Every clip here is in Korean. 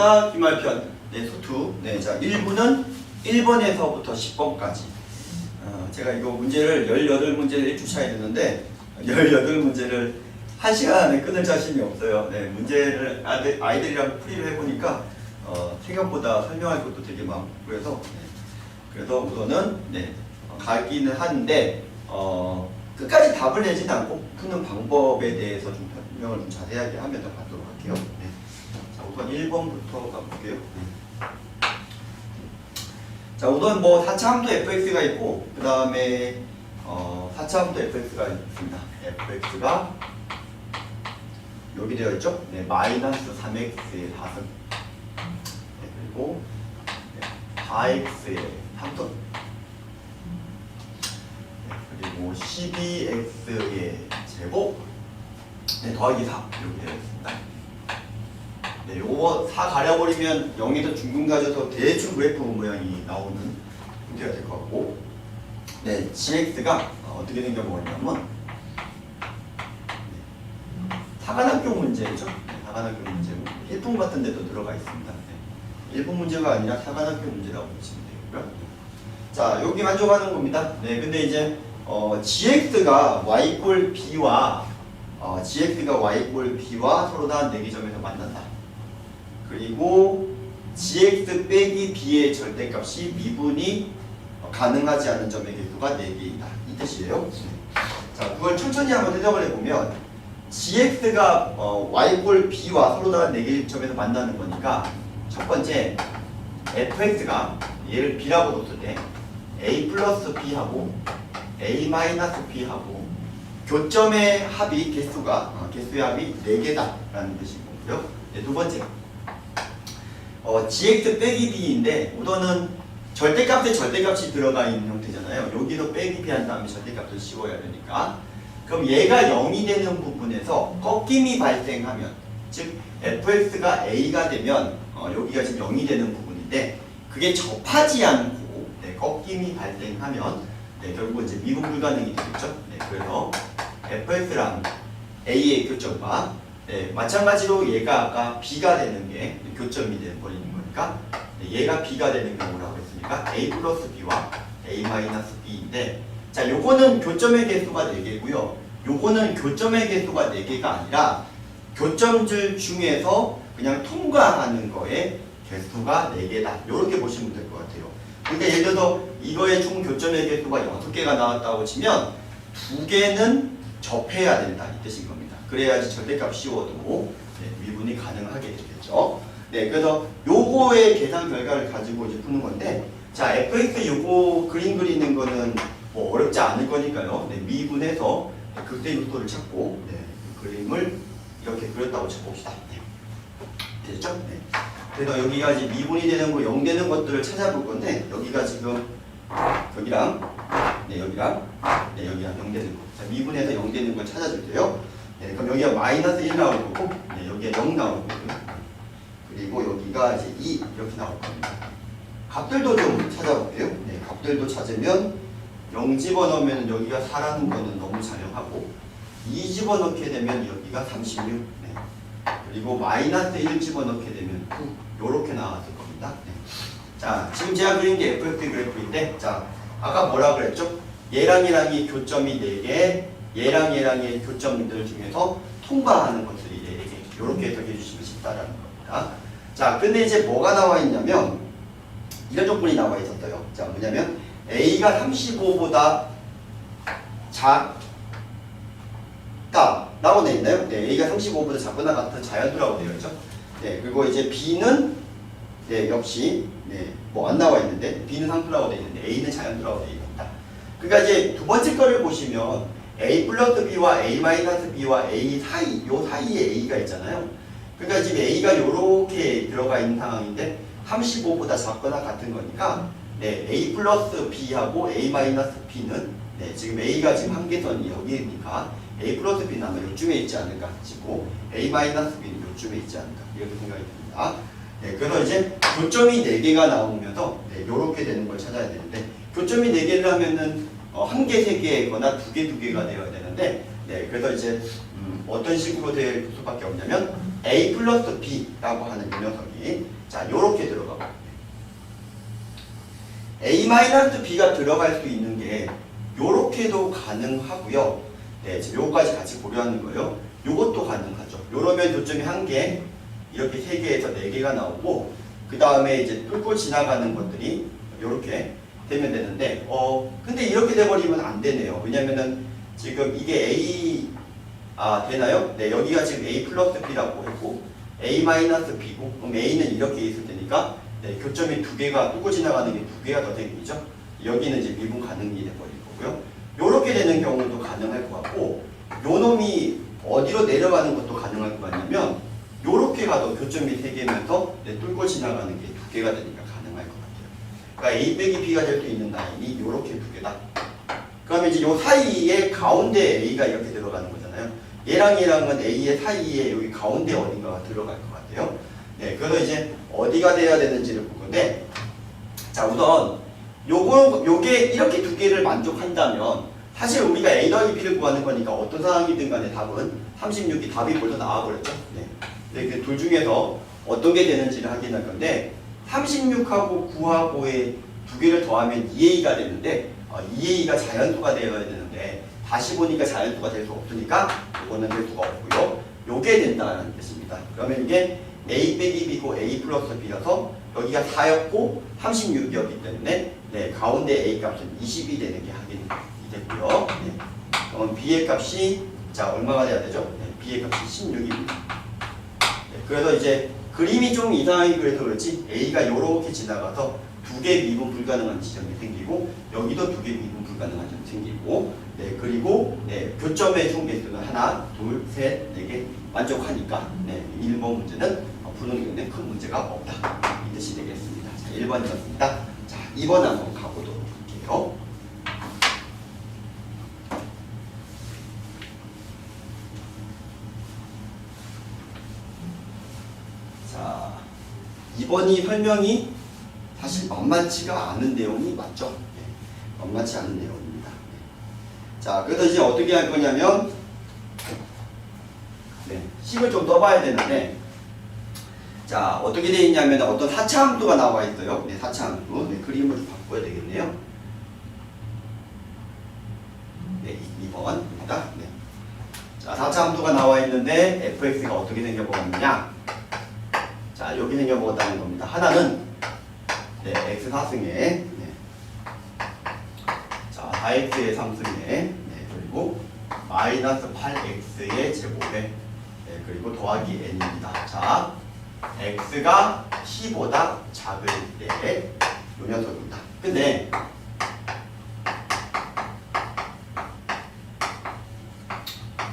안녕하십니까. 기말편 네, 소투. 네, 자 1부는 1번에서부터 10번까지. 제가 이거 문제를 18문제를 해주셔야 되는데 18문제를 1시간 안에 끊을 자신이 없어요. 네, 문제를 아이들이랑 풀이를 해보니까 생각보다 설명할 것도 되게 많고 그래서 그래서 우선은 가기는 하는데 끝까지 답을 내지는 않고 푸는 방법에 대해서 좀 설명을 좀 자세하게 하면서 가도록 할게요. 네. 자, 우선 1번부터 가볼게요. 네. 자, 우선 뭐 4차 함수 fx가 있고 그 다음에 4차 함수 fx가 있습니다. fx가 여기 되어 있죠? 네, 마이너스 3x의 4승 네, 그리고 4x의 3승 그리고 12x의 제곱 네, 더하기 4 이렇게 되어 있습니다. 네, 요거 4 가려버리면 0에서 중근 가져서 대충 그래프 모양이 나오는 문제가 될 것 같고 네, gx가 어떻게 생겨버리냐면 사관학교 문제죠. 네, 사관학교 문제고 1분 같은 데도 들어가 있습니다. 네, 1분 문제가 아니라 사관학교 문제라고 보시면 되고요. 자, 여기 만족하는 겁니다. 네, 근데 이제 gx가 y 꼴 b와 gx가 y 꼴 b와 서로 다한 대기점에서 만난다. 그리고 gx 빼기 b의 절대값이 미분이 가능하지 않은 점의 개수가 4개이다. 이 뜻이에요. 자, 그걸 천천히 한번 해석을 해보면 gx가 y 꼴 b와 서로 다한 대기점에서 만나는 거니까 첫 번째 fx가 얘를 b라고 뒀을 때 a 플러스 b하고 a 마이너스 b하고 교점의 합이 개수의 합이 4개다라는 뜻인 거고요. 네, 두 번째 gx 빼기 b인데 우선은 절대값에 절대값이 들어가 있는 형태잖아요. 여기도 빼기 b 한 다음에 절대값을 씌워야 되니까 그럼 얘가 0이 되는 부분에서 꺾임이 발생하면 즉 fx가 a가 되면 여기가 지금 0이 되는 부분인데 그게 접하지 않고 꺾임이 발생하면 결국 이제 미분 불가능이 되겠죠. 그래서 fx랑 a의 교점과 마찬가지로 얘가 아까 b가 되는 게 교점이 되어버리는 거니까 얘가 b가 되는 경우라고 했으니까 a 플러스 b와 a 마이너스 b인데 자, 요거는 교점의 개수가 4개고요. 요거는 교점의 개수가 4개가 아니라 교점들 중에서 그냥 통과하는 거에 개수가 4개다. 요렇게 보시면 될 것 같아요. 그러니까 예를 들어서 이거의 총 교점의 개수가 6개가 나왔다고 치면 2개는 접해야 된다. 이 뜻인 겁니다. 그래야지 절대값 씌워도 미분이 가능하게 되겠죠. 네, 그래서 요거의 계산 결과를 가지고 이제 푸는 건데 자, fx 요거 그림 그리는 거는 뭐 어렵지 않을 거니까요. 미분해서 극대 요소를 찾고 그 그림을 이렇게 그렸다고 쳐봅시다. 됐죠? 네. 그래서 여기가 이제 미분이 되는 거, 0 되는 것들을 찾아볼 건데 여기가 지금 여기랑 여기랑 0 되는 거. 자, 미분해서 0 되는 걸 찾아줄게요. 그럼 여기가 마이너스 1 나올 거고 여기가 0 나올 거고요. 그리고 여기가 이제 2 이렇게 나올 겁니다. 값들도 좀 찾아볼게요. 값들도 찾으면 0 집어넣으면 여기가 4라는 거는 너무 자명하고 2 집어넣게 되면 여기가 36 그리고 마이너스 1 집어넣게 되면 9 요렇게 나왔을 겁니다. 자, 지금 제가 그린 게 fx 그래프인데 자, 아까 뭐라 그랬죠? 얘랑 얘랑이 교점이 4개 얘랑 얘랑의 교점들 중에서 통과하는 것들이 4개 요렇게 해석해 주시면 쉽다라는 겁니다. 자, 근데 이제 뭐가 나와 있냐면 이런 조건이 나와 있었어요. 자, 뭐냐면 a가 35보다 작다 라고 되어 있나요? a가 35보다 작거나 같은 자연수라고 되어 있죠. 그리고 이제 b는 역시 뭐 안 나와 있는데 b는 상수라고 되어 있는데 a는 자연수라고 되어 있다. 그러니까 이제 두 번째 거를 보시면 a 플러스 b와 a 마이너스 b와 a 사이 요 사이에 a가 있잖아요. 그러니까 지금 a가 요렇게 들어가 있는 상황인데 35보다 작거나 같은 거니까 a 플러스 b하고 a 마이너스 b는 지금 a가 지금 한계선이 여기니까 a 플러스 b는 아마 요쯤에 있지 않을까 싶고 a 마이너스 b는 요쯤에 있지 않을까 이렇게 생각이 듭니다. 그래서 이제 교점이 4개가 나오면서 요렇게 되는 걸 찾아야 되는데 교점이 4개를 하면은 1개, 3개거나 2개, 2개가 되어야 되는데 그래서 이제 어떤 식으로 될 수밖에 없냐면 A 플러스 B라고 하는 이 녀석이 자 요렇게 들어가고 A 마이너스 B가 들어갈 수 있는 게 요렇게도 가능하고요. 네, 지금 요거까지 같이 고려하는 거예요. 요것도 가능하죠. 요러면 교점이 1개, 이렇게 3개에서 4개가 나오고 그 다음에 이제 뚫고 지나가는 것들이 요렇게 되면 되는데 근데 이렇게 돼버리면 안 되네요. 왜냐면은 지금 이게 A 되나요? 네, 여기가 지금 A 플러스 B라고 했고 A 마이너스 B고 그럼 A는 이렇게 있을 테니까 네, 교점이 2개가 뚫고 지나가는 게 2개가 더 생기죠. 여기는 이제 미분 가능이 돼버릴 거고요. 요렇게 되는 경우도 가능할 것 같고 요 놈이 어디로 내려가는 것도 가능할 것 같냐면 요렇게 가도 교점이 3개면서 네, 뚫고 지나가는 게 2개가 되니까 가능할 것 같아요. 그러니까 A 빼기 B가 될 수 있는 라인이 요렇게 2개다. 그러면 이제 요 사이에 가운데 A가 이렇게 들어가는 거잖아요. 얘랑 얘랑은 A의 사이에 여기 가운데 어딘가가 들어갈 것 같아요. 네, 그래서 이제 어디가 돼야 되는지를 볼 건데 자 우선 요게 이렇게 2개를 만족한다면 사실 우리가 A 더하기 B를 구하는 거니까 어떤 상황이든 간에 답은 36이 답이 벌써 나와버렸죠. 네. 그 둘 중에서 어떤 게 되는지를 확인할 건데 36하고 9하고의 2개를 더하면 2A가 되는데 2A가 자연수가 되어야 되는데 다시 보니까 자연수가 될 수 없으니까 이거는 될 수가 없고요. 요게 된다는 뜻입니다. 그러면 이게 A 빼기 B고 A 플러스 B라서 여기가 4였고 36이었기 때문에 네, 가운데 A 값은 20이 되는 게 확인이 됐고요. 네. 그럼 B의 값이 자 얼마가 돼야 되죠? 네, B의 값이 16입니다. 네, 그래서 이제 그림이 좀 이상하게 그래서 그렇지 A가 이렇게 지나가서 2개 미분 불가능한 지점이 생기고 여기도 2개 미분 불가능한 점이 생기고 네, 그리고 네, 교점의 총개수는 하나, 둘, 셋, 4개 만족하니까 네, 1번 문제는 푸는 경우는 큰 문제가 없다. 이 뜻이 되겠습니다. 자, 1번이었습니다. 자, 2번 한번 가보도록 할게요. 자, 2번이 설명이 사실 만만치가 않은 내용이 맞죠? 네, 만만치 않은 내용입니다. 네. 자, 그래서 이제 어떻게 할 거냐면 네, 식을 좀 떠봐야 되는데 자, 어떻게 되어 있냐면 어떤 4차 함수가 나와 있어요. 네, 4차 함수. 네, 그림을 좀 바꿔야 되겠네요. 네, 2번입니다. 네. 자, 4차 함수가 나와 있는데 fx가 어떻게 생겨보았느냐? 자, 여기 생겨보았다는 겁니다. 하나는 네, x 4승에 네. 자, 4x의 3승에 네, 그리고 마이너스 8x의 제곱에 네, 그리고 더하기 n입니다. 자, x가 t보다 작을 때 요 녀석입니다. 근데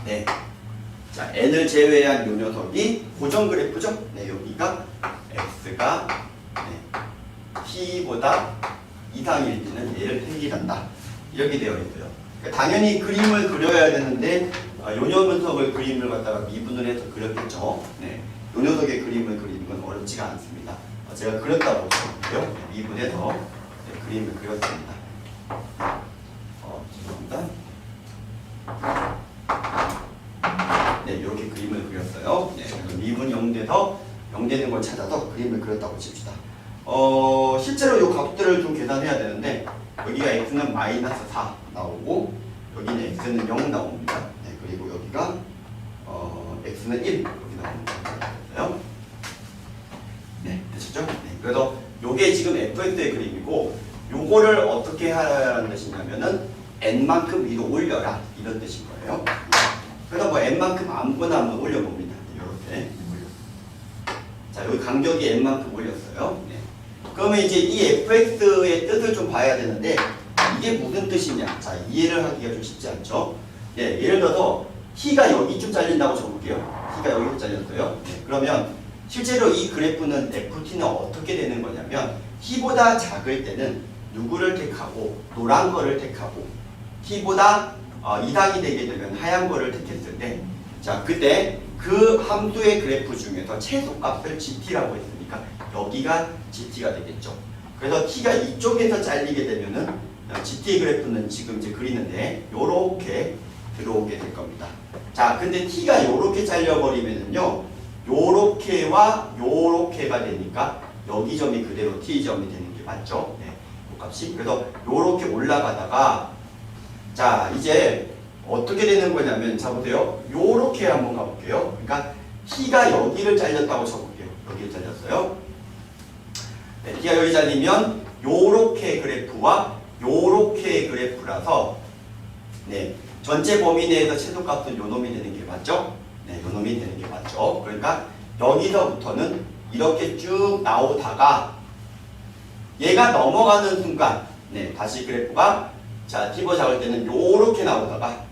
네, 자 n을 제외한 요 녀석이 고정 그래프죠. 네, 여기가 x가 네, t보다 이상일 때는 얘를 해결한다. 이렇게 되어 있어요. 그러니까 당연히 그림을 그려야 되는데 요 녀석을 그림을 갖다가 미분을 해서 그렸겠죠. 네. 요 녀석의 그림을 그리는 건 어렵지가 않습니다. 제가 그렸다고 쳐볼게요. 미분해서 네, 그림을 그렸습니다. 죄송합니다. 네, 이렇게 그림을 그렸어요. 네, 미분 0돼서 0되는 걸 찾아서 그림을 그렸다고 칩시다. 실제로 이 값들을 좀 계산해야 되는데 여기가 x는 마이너스 4 나오고 여기는 x는 0 나옵니다. 네, 그리고 여기가 x는 1 여기 나옵니다. 네, 되셨죠? 네, 그래서 요게 지금 fx의 그림이고 요거를 어떻게 하라는 뜻이냐면은 n만큼 위로 올려라 이런 뜻인 거예요. 그래서 뭐 n만큼 아무거나 한번 올려봅니다. 이렇게 자, 여기 간격이 n만큼 올렸어요. 네. 그러면 이제 이 fx의 뜻을 좀 봐야 되는데 이게 무슨 뜻이냐? 자, 이해를 하기가 좀 쉽지 않죠? 네, 예를 들어서 t가 여기쯤 잘린다고 쳐볼게요. t가 여기쯤 잘렸어요. 네, 그러면 실제로 이 그래프는 ft는 어떻게 되는 거냐면 t보다 작을 때는 누구를 택하고 노란 거를 택하고 t보다 이상이 되게 되면 하얀 거를 택했을 때 자, 그때 그 함수의 그래프 중에서 최소값을 gt라고 했으니까 여기가 gt가 되겠죠. 그래서 t가 이쪽에서 잘리게 되면은 gt의 그래프는 지금 이제 그리는데 요렇게 들어오게 될 겁니다. 자, 근데 t가 요렇게 잘려버리면은요, 요렇게와 요렇게가 되니까 여기 점이 그대로 t점이 되는 게 맞죠? 네, 그 값이. 그래서 요렇게 올라가다가, 자, 이제 어떻게 되는 거냐면, 자, 보세요. 요렇게 한번 가볼게요. 그러니까 t가 여기를 잘렸다고 쳐볼게요. 여기를 잘렸어요. 네, t가 여기 잘리면 요렇게 그래프와 요렇게 그래프라서, 네, 전체 범위 내에서 최소값은 요 놈이 되는 게 맞죠? 네, 요 놈이 되는 게 맞죠. 그러니까 여기서부터는 이렇게 쭉 나오다가 얘가 넘어가는 순간, 네, 다시 그래프가, 자, 티버 작을 때는 요렇게 나오다가,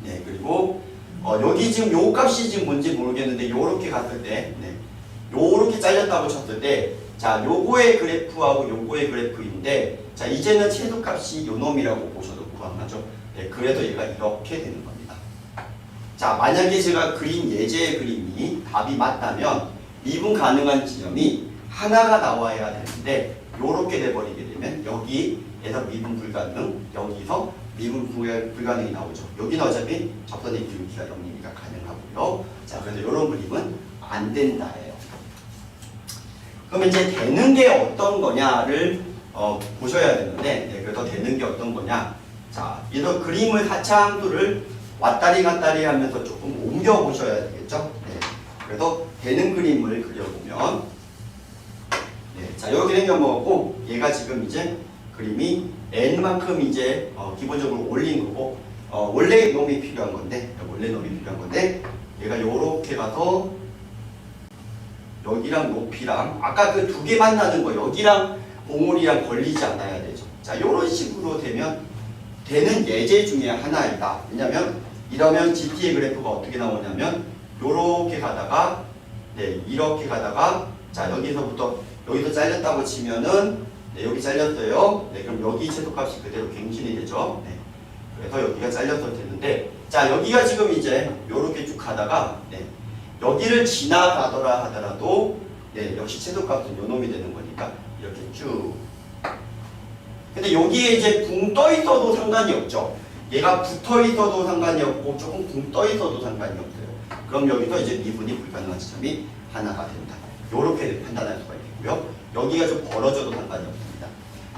네, 그리고 여기 지금 요 값이 지금 뭔지 모르겠는데 요렇게 갔을 때, 네, 요렇게 잘렸다고 쳤을 때, 자, 요거의 그래프하고 요거의 그래프인데, 자, 이제는 최소값이 요 놈이라고 보셔도 무방하죠. 네, 그래서 얘가 이렇게 되는 겁니다. 자, 만약에 제가 그린 예제의 그림이 답이 맞다면 미분 가능한 지점이 하나가 나와야 되는데 요렇게 돼버리게 되면 여기에서 미분 불가능, 여기서 미분 불가능이 나오죠. 여기는 어차피 접선의 기울기가 0이니까 가능하고요. 자, 그래서 이런 그림은 안 된다예요. 그럼 이제 되는 게 어떤 거냐를 보셔야 되는데, 네, 그래서 되는 게 어떤 거냐. 자, 그래서 그림을 하차함수를 왔다리 갔다리 하면서 조금 옮겨 보셔야 되겠죠. 네, 그래서 되는 그림을 그려보면, 네, 자, 이렇게 생겨먹었고, 얘가 지금 이제 그림이 n만큼 이제 기본적으로 올린 거고, 원래 놈이 필요한 건데, 얘가 요렇게 가서 여기랑 높이랑 아까 그 두 개 만나는 거 여기랑 봉우리랑 걸리지 않아야 되죠. 자, 요런 식으로 되면 되는 예제 중에 하나이다. 왜냐면 이러면 GT의 그래프가 어떻게 나오냐면 요렇게 가다가, 네, 이렇게 가다가, 자, 여기서 잘렸다고 치면은, 네, 여기 잘렸어요. 네, 그럼 여기 최소값이 그대로 갱신이 되죠. 네, 그래서 여기가 잘렸을 텐데, 자, 여기가 지금 이제 요렇게 쭉 가다가, 네, 여기를 지나가더라 하더라도, 네, 역시 최소값은 요 놈이 되는 거니까 이렇게 쭉. 근데 여기에 이제 붕 떠 있어도 상관이 없죠. 얘가 붙어 있어도 상관이 없고 조금 붕 떠 있어도 상관이 없어요. 그럼 여기서 이제 미분이 불가능한 지점이 하나가 된다. 요렇게 판단할 수가 있고요. 여기가 좀 벌어져도 상관이 없습니다.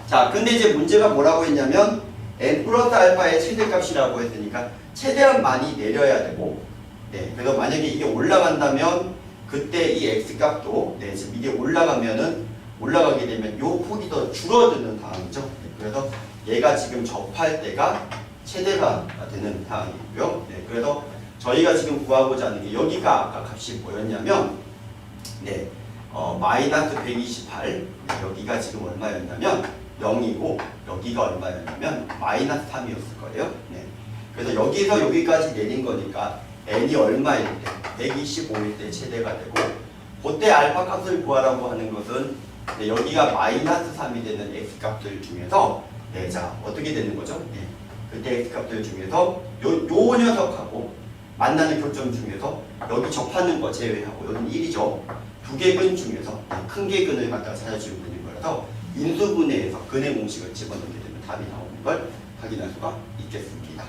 자, 근데 이제 문제가 뭐라고 했냐면 n 플러스 알파의 최대값이라고 했으니까 최대한 많이 내려야 되고, 네, 그래서 만약에 이게 올라간다면 그때 이 x값도, 네, 지금 이게 올라가게 되면 요 폭이 더 줄어드는 상황이죠. 네, 그래서 얘가 지금 접할 때가 최대가 되는 상황이고요. 네, 그래서 저희가 지금 구하고자 하는 게 여기가 아까 값이 뭐였냐면, 네, 마이너스 128, 네, 여기가 지금 얼마였냐면 0이고 여기가 얼마였냐면 마이너스 3이었을 거예요. 네, 그래서 여기서 여기까지 내린 거니까 n이 얼마일 때, 125일 때 최대가 되고, 그때 알파 값을 구하라고 하는 것은, 네, 여기가 마이너스 3이 되는 x 값들 중에서, 네, 자, 어떻게 되는 거죠? 네, 그때 x 값들 중에서 요 녀석하고 만나는 교점 중에서 여기 접하는 거 제외하고 여기는 1이죠. 두 개근 중에서 큰 개근을 갖다가 찾아주면 되는 거라서 인수분해에서 근의 공식을 집어넣게 되면 답이 나오는 걸 확인할 수가 있겠습니다.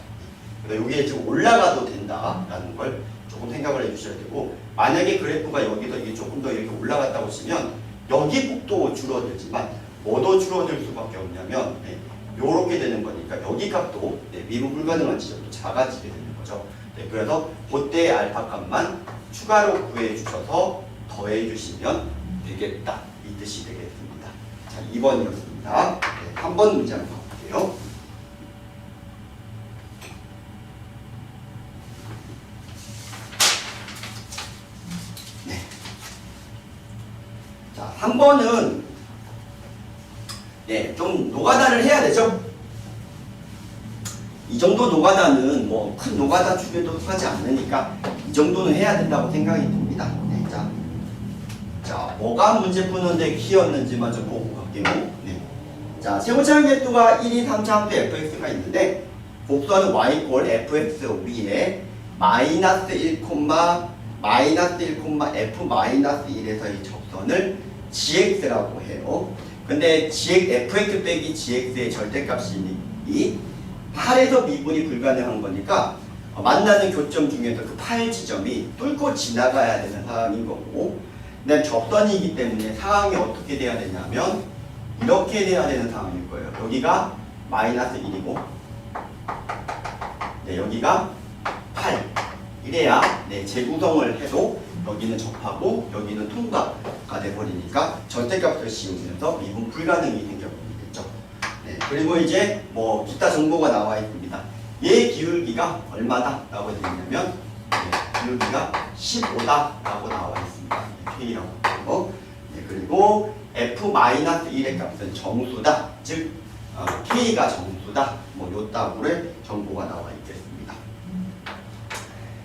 그래서 이게 지금 올라가도 된다라는 걸 조금 생각을 해주셔야 되고, 만약에 그래프가 여기서 이게 조금 더 이렇게 올라갔다고 치면 여기 폭도 줄어들지만 뭐도 줄어들 수밖에 없냐면, 네, 요렇게 되는 거니까 여기 값도, 네, 미분 불가능한 지점도 작아지게 되는 거죠. 네, 그래서 그때 알파 값만 추가로 구해 주셔서 더해 주시면 되겠다, 이 뜻이 되겠습니다. 자, 2번이었습니다. 네, 한 번 문제 한번 가볼게요. 네. 자, 3번은, 네, 좀 노가다를 해야 되죠. 이 정도 노가다는 뭐 큰 노가다 주변도 하지 않으니까 이 정도는 해야 된다고 생각이 듭니다. 네, 자, 뭐가 문제 푸는데 키였는지만 좀 보고 갈게요. 네. 자, 최고차항 객도가 1, 2, 3, 4, fx가 있는데 복수하는 y 꼴 fx 위에 마이너스 1, 마이너스 1, f 마이너스 1에서 이 접선을 gx라고 해요. 근데 fx 빼기 gx의 절대값이 8에서 미분이 불가능한 거니까 만나는 교점 중에서 그 8지점이 뚫고 지나가야 되는 상황인 거고, 그다음 접선이기 때문에 상황이 어떻게 돼야 되냐면 이렇게 돼야 되는 상황일 거예요. 여기가 마이너스 1이고, 네, 여기가 8. 이래야 네, 재구성을 해도 여기는 접하고 여기는 통과가 돼버리니까 절대값을 씌우면서 미분 불가능이 생겨버리겠죠. 네, 그리고 이제 뭐 기타 정보가 나와 있습니다. 얘 기울기가 얼마다? 라고 되냐면 네, 기울기가 15다 라고 나와 있습니다. K라고 하고, 네, 그리고 F-1의 값은 정수다. 즉 K가 정수다. 뭐 요 따구의 정보가 나와 있겠습니다.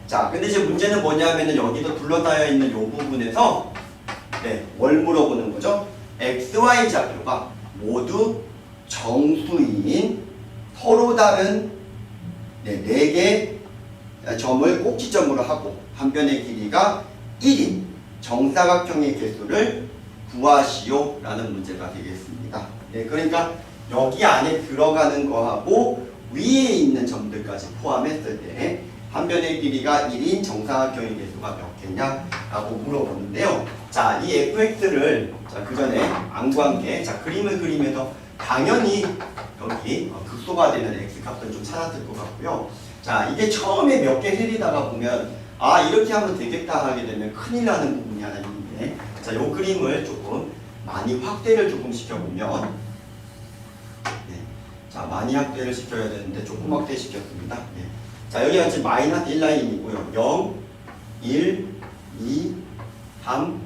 자, 근데 이제 문제는 뭐냐면은 여기도 둘러싸여 있는 요 부분에서 네, 뭘 물어보는 거죠? X, Y 좌표가 모두 정수인 서로 다른 네, 4개 점을 꼭지점으로 하고 한 변의 길이가 1인 정사각형의 개수를 구하시오 라는 문제가 되겠습니다. 네, 그러니까 여기 안에 들어가는 거하고 위에 있는 점들까지 포함했을 때 한 변의 길이가 1인 정사각형의 개수가 몇 개냐 라고 물어보는데요. 자, 이 fx를 그 전에 안 구한 게, 자, 그림을 그리면서 당연히 여기 극소가 되는 x값은 좀 찾았을 것 같고요. 자, 이게 처음에 몇 개 세리다가 보면 아, 이렇게 하면 되겠다 하게 되면 큰일 나는 부분이 하나 있는데, 자, 요 그림을 조금 많이 확대를 조금 시켜보면, 네, 자, 많이 확대를 시켜야 되는데 조금 확대시켰습니다. 네. 자, 여기가 지금 마이너스 1라인이고요. 0, 1, 2, 3,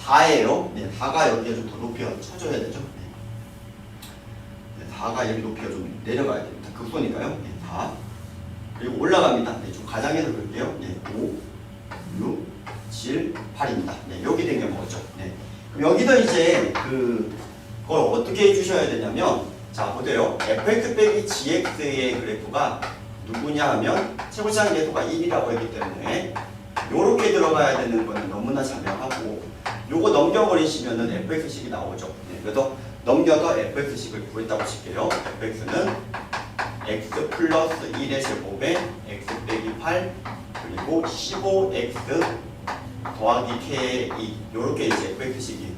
4예요. 네, 4가 여기에 좀 더 높이 쳐줘야 되죠. 네. 4가 여기 높이가 좀 내려가야 됩니다. 극소니까요. 네, 4. 그리고 올라갑니다. 네, 좀 가장해서 그럴게요. 네, 5, 6, 7, 8입니다. 네, 여기 된 게 뭐죠? 네. 그럼 여기도 이제 그걸 어떻게 해주셔야 되냐면, 자, 보세요. fx 빼기 gx의 그래프가 누구냐 하면 최고차항 계수가 1이라고 했기 때문에 요렇게 들어가야 되는 거는 너무나 자명하고, 요거 넘겨버리시면은 fx식이 나오죠. 네, 그래서 넘겨서 fx식을 구했다고 칠게요. fx는 x 플러스 1의 제곱에 x 빼기 8 그리고 15x 더하기 k의 2, 요렇게 이제 fx식이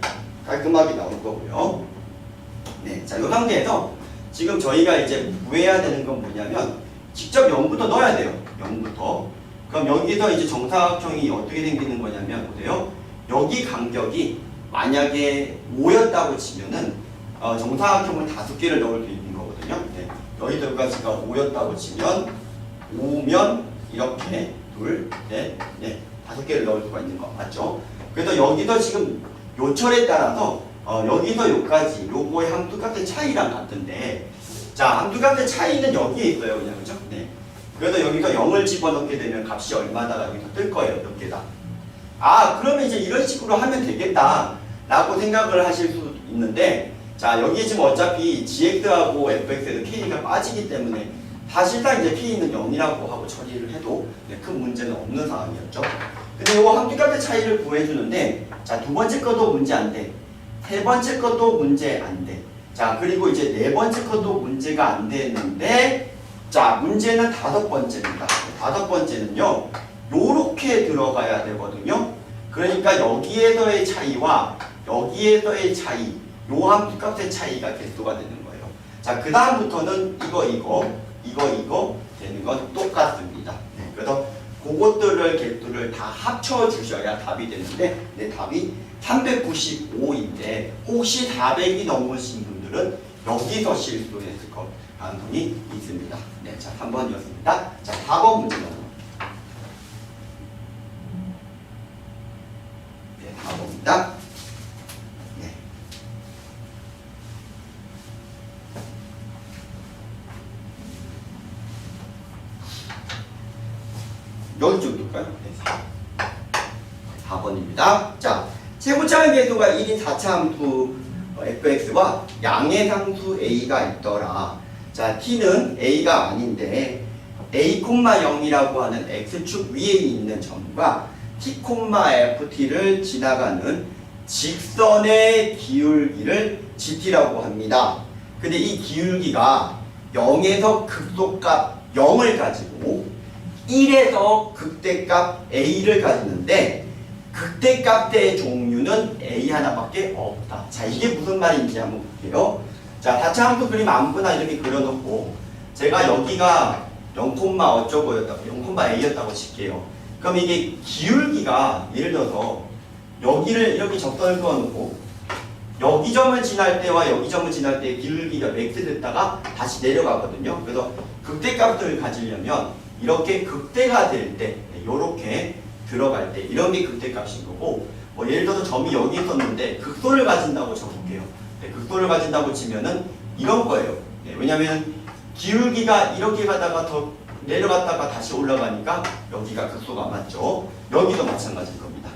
깔끔하게 나올 거고요. 네, 자, 이 상태에서 지금 저희가 이제 구해야 되는 건 뭐냐면 직접 0부터 넣어야 돼요. 0부터. 그럼 여기서 이제 정사각형이 어떻게 생기는 거냐면, 보세요. 여기 간격이 만약에 5였다고 치면은 정사각형을 5개를 넣을 수 있는 거거든요. 네. 여기까지가 5였다고 치면 5면 이렇게 둘, 넷, 넷, 5개를 넣을 수가 있는 거 맞죠? 그래서 여기서 지금 요철에 따라서 여기서 여기까지 요거의 함수값의 차이랑 같은데, 자, 함수값의 차이는 여기에 있어요. 그냥, 그죠? 네. 그래서 여기서 0을 집어넣게 되면 값이 얼마다가 여기서 뜰 거예요. 몇 개다. 아, 그러면 이제 이런 식으로 하면 되겠다 라고 생각을 하실 수 있는데, 자, 여기 지금 어차피 gx하고 fx에서 k가 빠지기 때문에 사실상 이제 k는 0이라고 하고 처리를 해도 네, 큰 문제는 없는 상황이었죠. 근데 이거 함수값의 차이를 구해주는데, 자, 두 번째 것도 문제 안 돼. 세 번째 것도 문제 안 돼. 자, 그리고 이제 네 번째 것도 문제가 안 되는데, 자, 문제는 다섯 번째입니다. 다섯 번째는요, 요렇게 들어가야 되거든요. 그러니까 여기에서의 차이와 여기에서의 차이, 요 함수값의 차이가 개수가 되는 거예요. 자, 그 다음부터는 이거 되는 건 똑같습니다. 네, 그래서 그것들을 개수를 다 합쳐 주셔야 답이 되는데, 네, 답이 395인데 혹시 400이 넘으신 분들은 여기서 실수했을 것 가능성이 있습니다. 네, 자, 3번이었습니다. 자, 4번 문제 넘어갑니다. 네, 4번입니다. 네. 여기 좀 둘까요? 네, 4번입니다. 자, 최고차항 계수가 1인 4차 함수 fx와 양의 상수 a가 있더라. 자, t는 a가 아닌데 a, 0이라고 하는 x축 위에 있는 점과 t, ft를 지나가는 직선의 기울기를 gt라고 합니다. 근데 이 기울기가 0에서 극소값 0을 가지고 1에서 극대값 A를 가지는데 극대값의 종류는 A 하나밖에 없다. 자, 이게 무슨 말인지 한번 볼게요. 자, 다차함수 그림 아무거나 이렇게 그려놓고 제가 여기가 0, 어쩌고였다고 0, A였다고 칠게요. 그럼 이게 기울기가 예를 들어서 여기를 이렇게 적선을 그어놓고 여기 점을 지날 때와 여기 점을 지날 때 기울기가 맥스 됐다가 다시 내려가거든요. 그래서 극대값을 가지려면 이렇게 극대가 될 때 이렇게 들어갈 때 이런 게 극대값인 거고, 뭐 예를 들어서 점이 여기 있었는데 극소를 가진다고 쳐볼게요. 극소를 가진다고 치면은 이런 거예요. 왜냐면 기울기가 이렇게 가다가 더 내려갔다가 다시 올라가니까 여기가 극소가 맞죠. 여기도 마찬가지일 겁니다.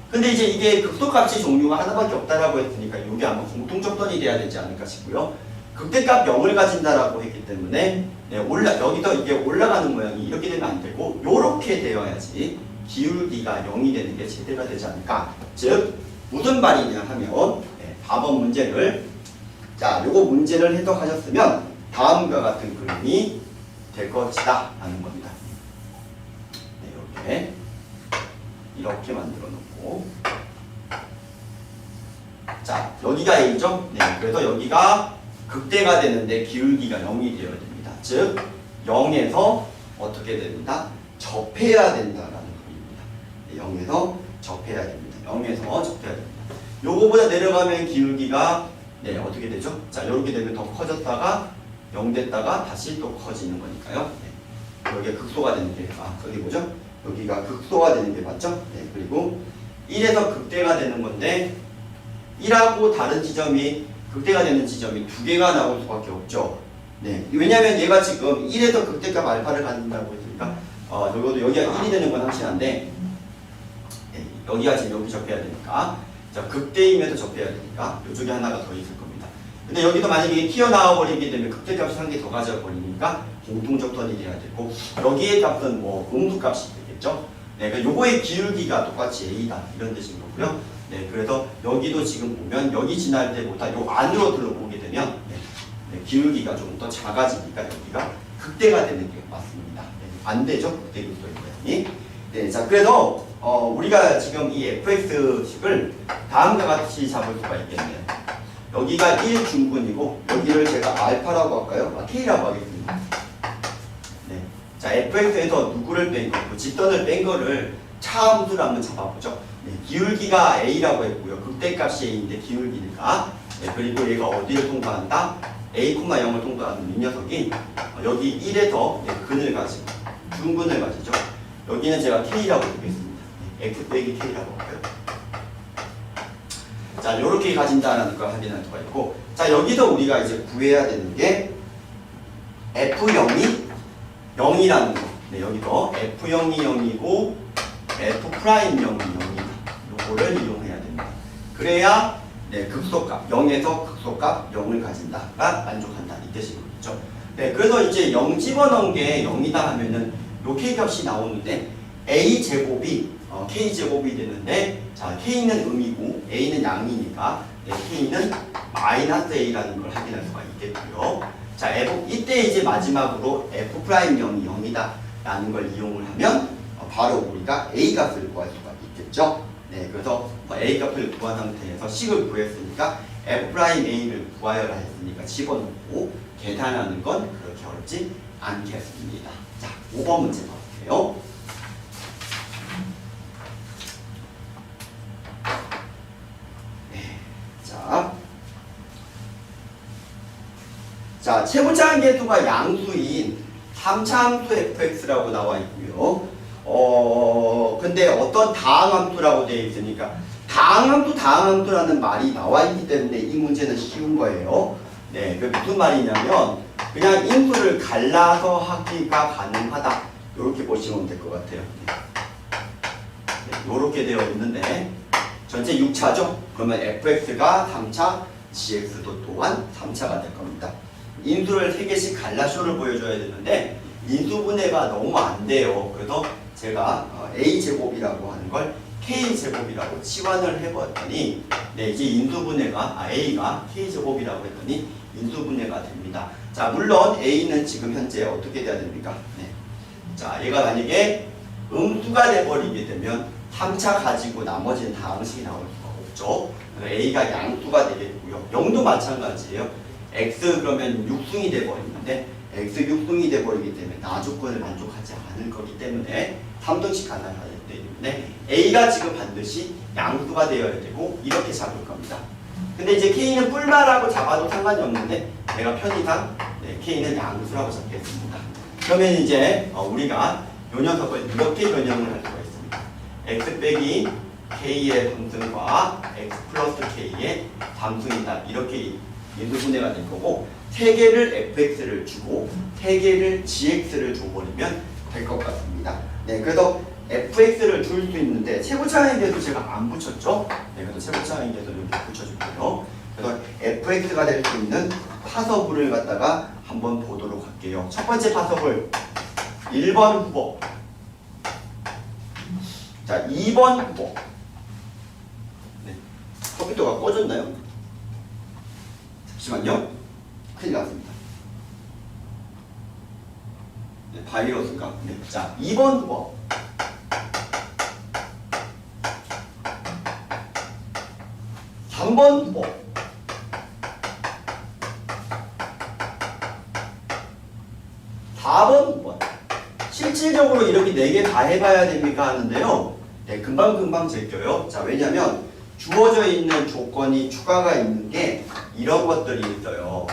근데 이제 이게 극소값의 종류가 하나밖에 없다라고 했으니까 이게 아마 공통적선이 돼야 되지 않을까 싶고요. 극대값 0을 가진다라고 했기 때문에 여기도 이게 올라가는 모양이 이렇게 되면 안 되고 이렇게 되어야지 기울기가 0이 되는 게 제대가 되지 않을까. 즉 무슨 말이냐 하면 답원 문제를 요거 문제를 해석하셨으면 다음과 같은 그림이 될 것이다 라는 겁니다. 이렇게 만들어 놓고 자, 여기가 A죠? 그래서 여기가 극대가 되는데 기울기가 0이 되어야 됩니다. 즉 0에서 어떻게 됩니다? 접해야 된다라는 겁니다. 0에서 접해야 됩니다. 0에서 접해야 됩니다. 요거보다 내려가면 기울기가 어떻게 되죠? 자, 이렇게 되면 더 커졌다가 0 됐다가 다시 또 커지는 거니까요. 여기가 극소가 되는 게 여기 뭐죠? 여기가 극소가 되는 게 맞죠? 그리고 1에서 극대가 되는 건데 1하고 다른 지점이 극대가 되는 지점이 두 개가 나올 수밖에 없죠. 왜냐하면 얘가 지금 1에서 극대값 알파를 갖는다고 했으니까 적어도 여기가 1이 되는 건 확실한데 여기가 지금 여기 접해야 되니까 자, 극대임에도 접해야 되니까 이쪽에 하나가 더 있을 겁니다. 근데 여기도 만약에 튀어나와 버리게 되면 극대값이 한 개 더 가져 버리니까 공통적선이 돼야 되고 여기의 값은 뭐 음수값이 되겠죠. 그러니까 요거의 기울기가 똑같이 A다 이런 뜻인 거고요. 그래서 여기도 지금 보면 여기 지날 때보다 요 안으로 들어오게 되면 기울기가 좀 더 작아지니까 여기가 극대가 되는 게 맞습니다. 안 되죠? 극대 극소의 모양이. 자, 그래서 우리가 지금 이 fx식을 다음과 같이 잡을 수가 있겠네요. 여기가 1 중근이고 여기를 제가 알파라고 할까요? k라고 하겠습니다. 자, fx에서 누구를 뺀 거고 직선을 뺀 거를 차함수를 한번 잡아보죠. 기울기가 a라고 했고요. 극대값이 a인데 기울기니까. 그리고 얘가 어디를 통과한다? a, 0을 통과하는 이 녀석이 여기 1에서 근을 가지고 중근을 가지죠. 여기는 제가 k라고 보겠습니다. x 빼기 k라고 할까요? 자, 요렇게 가진다라는 걸 확인할 수가 있고, 자, 여기서 우리가 이제 구해야 되는 게 f0이 0이라는 거. 여기서 f0이 0이고 f'M 0이 0이다. 요거를 이용해야 됩니다. 그래야 극소값 0에서 극소값 0을 가진다가 만족한다 이 뜻이겠죠. 그래서 이제 0 집어넣은 게 0이다 하면은 요 k값이 나오는데 a 제곱이 k 제곱이 되는데, 자, k는 음이고 a는 양이니까 k는 마이너스 a라는 걸 확인할 수가 있겠고요. 자, 이때 이제 마지막으로 f'M 0이 0이다 라는 걸 이용을 하면 바로 우리가 a 값을 구할 수가 있겠죠. 그래서 a 값을 구한 상태에서 식을 구했으니까 f'A를 구하여라 했으니까 집어넣고 계산하는 건 그렇게 어렵지 않겠습니다. 자, 5번 문제 볼게요. 자, 최고차 한계수가 양수인 3차 함수 fx라고 나와 있고요. 근데 어떤 다항함수라고 되어 있으니까 다항함수라는 말이 나와 있기 때문에 이 문제는 쉬운 거예요. 그 무슨 말이냐면 그냥 인수를 갈라서 하기가 가능하다. 이렇게 보시면 될 것 같아요. 이렇게 되어 있는데 전체 6차죠. 그러면 fx가 3차, gx도 또한 3차가 될 겁니다. 인수를 3개씩 갈라쇼를 보여줘야 되는데 인수분해가 너무 안 돼요. 그래서 제가 a제곱이라고 하는 걸 k제곱이라고 치환을 해봤더니 이제 인수분해가 a가 k제곱이라고 했더니 인수분해가 됩니다. 자, 물론 a는 지금 현재 어떻게 돼야 됩니까? 자, 얘가 만약에 음수가 돼버리게 되면 3차 가지고 나머지는 다 항식이 나올 수가 없죠. 그래서 A가 양수가 되겠고요. 0도 마찬가지예요. X 그러면 육승이 돼버리는데 X 육승이 돼버리기 때문에 나 조건을 만족하지 않을 거기 때문에 3등식 가능하기 때문에 A가 지금 반드시 양수가 되어야 되고 이렇게 잡을 겁니다. 근데 이제 K는 뿔말하고 잡아도 상관이 없는데 내가 편의상 K는 양수라고 잡겠습니다. 그러면 이제 우리가 이 녀석을 이렇게 변형을 할 수가 있습니다. X 빼기 K의 함수과 X 플러스 K의 함수이다. 이렇게 인수분해가 될 거고 3개를 fx를 주고 3개를 gx를 줘버리면 될 것 같습니다. 네, 그래서 fx를 줄 수 있는데 최고차항인데도 제가 안 붙였죠? 네, 그래서 최고차항인데도 이렇게 붙여줄게요. 그래서 fx가 될 수 있는 파서불을 갖다가 한번 보도록 할게요. 첫 번째 파서불 1번 후보. 자, 2번 후보. 네, 컴퓨터가 꺼졌나요? 잠시만요. 큰일 났습니다. 네, 바이러스가. 네. 자, 2번 후보. (3번) 후보. (4번) 후보. 실질적으로 이렇게 4개 다 해봐야 됩니까? 하는데요. 네, 금방금방 제껴요. 자, 왜냐면 주어져 있는 조건이 추가가 있는 게 이런 것들이 있어요.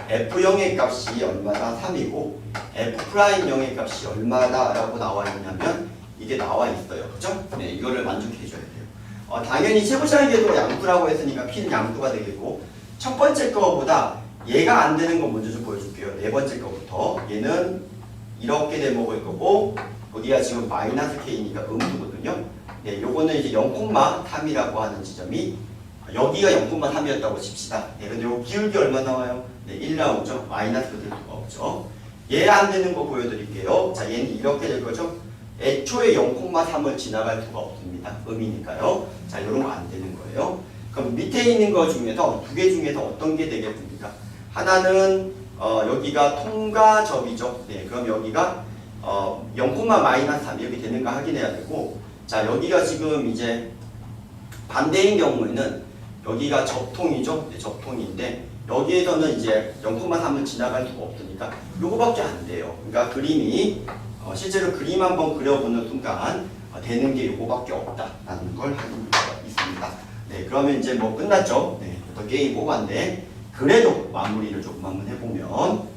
F0의 값이 얼마다 3이고 F'0의 값이 얼마다 라고 나와 있냐면 이게 나와 있어요. 그죠? 네, 이거를 만족해 줘야 돼요. 당연히 최고차항계도 양수라고 했으니까 P는 양수가 되겠고 첫 번째 거보다 얘가 안 되는 거 먼저 좀 보여줄게요. 네 번째 거부터. 얘는 이렇게 되먹을 거고 여기가 지금 마이너스 K니까 음수거든요. 네, 요거는 이제 0,3이라고 하는 지점이 여기가 0,3이었다고 칩시다. 네, 근데 요 기울기 얼마 나와요? 네, 1 나오죠? 마이너스가 될 수가 없죠. 얘 안 되는 거 보여드릴게요. 자, 얘는 이렇게 될 거죠? 애초에 0,3을 지나갈 수가 없습니다. 음이니까요. 자, 요런 거 안 되는 거예요. 그럼 밑에 있는 거 중에서 2개 중에서 어떤 게 되겠습니까? 하나는 여기가 통과 접이죠. 네, 그럼 여기가 0,-3 이렇게 되는가 확인해야 되고 자, 여기가 지금 이제 반대인 경우에는 여기가 접통이죠. 네, 접통인데 여기에서는 이제 0,3을 지나갈 수가 없으니까 요거밖에 안 돼요. 그러니까 그림이 실제로 그림 한번 그려보는 순간 되는 게 요거밖에 없다라는 걸 확인할 수가 있습니다. 네, 그러면 이제 뭐 끝났죠. 네, 또 게임 오반데 그래도 마무리를 조금 한번 해보면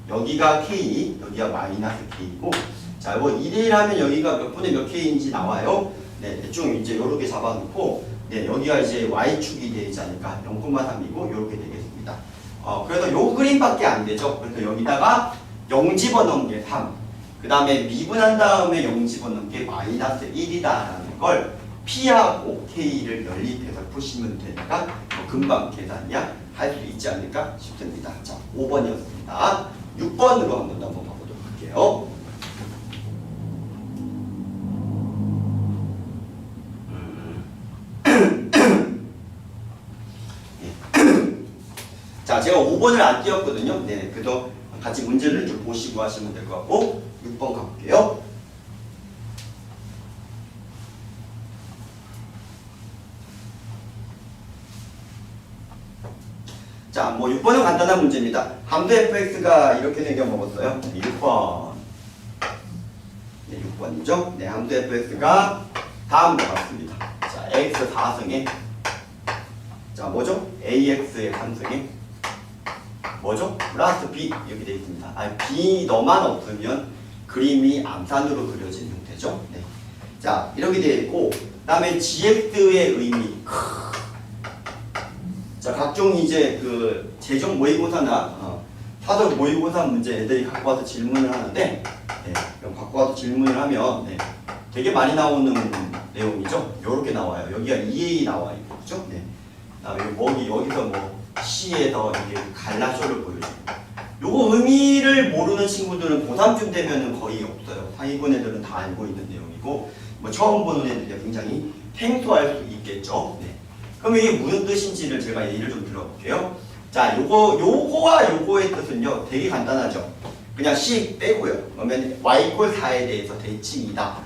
여기가 K, 여기가 마이너스 K이고 자, 뭐 1일 하면 여기가 몇 분의 몇 K인지 나와요. 네, 대충 이제 요렇게 잡아놓고 네, 여기가 이제 Y축이 되지 않을까 0,3이고 요렇게 되겠습니다. 그래서 요 그림밖에 안 되죠. 그래서 여기다가 0 집어넣은 게 3. 그 다음에 미분한 다음에 0 집어넣은 게 마이너스 1이다라는 걸 P하고 K를 연립해서 푸시면 되니까 금방 계산이야 할 수 있지 않을까 싶습니다. 자, 5번이었습니다. 6번으로 한번 넘어가보도록 할게요. 자, 제가 5번을 안 띄웠거든요. 네, 그래서 같이 문제를 좀 보시고 하시면 될 것 같고 6번 가볼게요. 자, 뭐 6번은 간단한 문제입니다. 함수 fx가 이렇게 생겨 먹었어요. 6번. 네, 6번이죠. 네, 함수 fx가 다음과 같습니다. 자, x 4승에 자, 뭐죠? ax의 3승에 뭐죠? 플러스 b 이렇게 되어 있습니다. b 너만 없으면 그림이 암산으로 그려진 형태죠. 네. 자, 이렇게 되어 있고 그다음에 gx의 의미. 자, 각종 이제 그 재정 모의고사나 사설 모의고사 문제 애들이 갖고 와서 질문을 하는데 네, 갖고 와서 질문을 하면 네, 되게 많이 나오는 내용이죠. 요렇게 나와요. 여기가 EA 나와 있고 그죠? 네. 그다음에 여기서 뭐 C에서 이게 갈라쇼를 보여줍니다. 요거 의미를 모르는 친구들은 고3쯤 되면은 거의 없어요. 상위권 애들은 다 알고 있는 내용이고 뭐 처음 보는 애들이 굉장히 생소할 수 있겠죠. 네. 그럼 이게 무슨 뜻인지를 제가 예를 좀 들어볼게요. 자, 요거와 요거의 뜻은요 되게 간단하죠. 그냥 C 빼고요. 그러면 y 꼴 4에 대해서 대칭이다.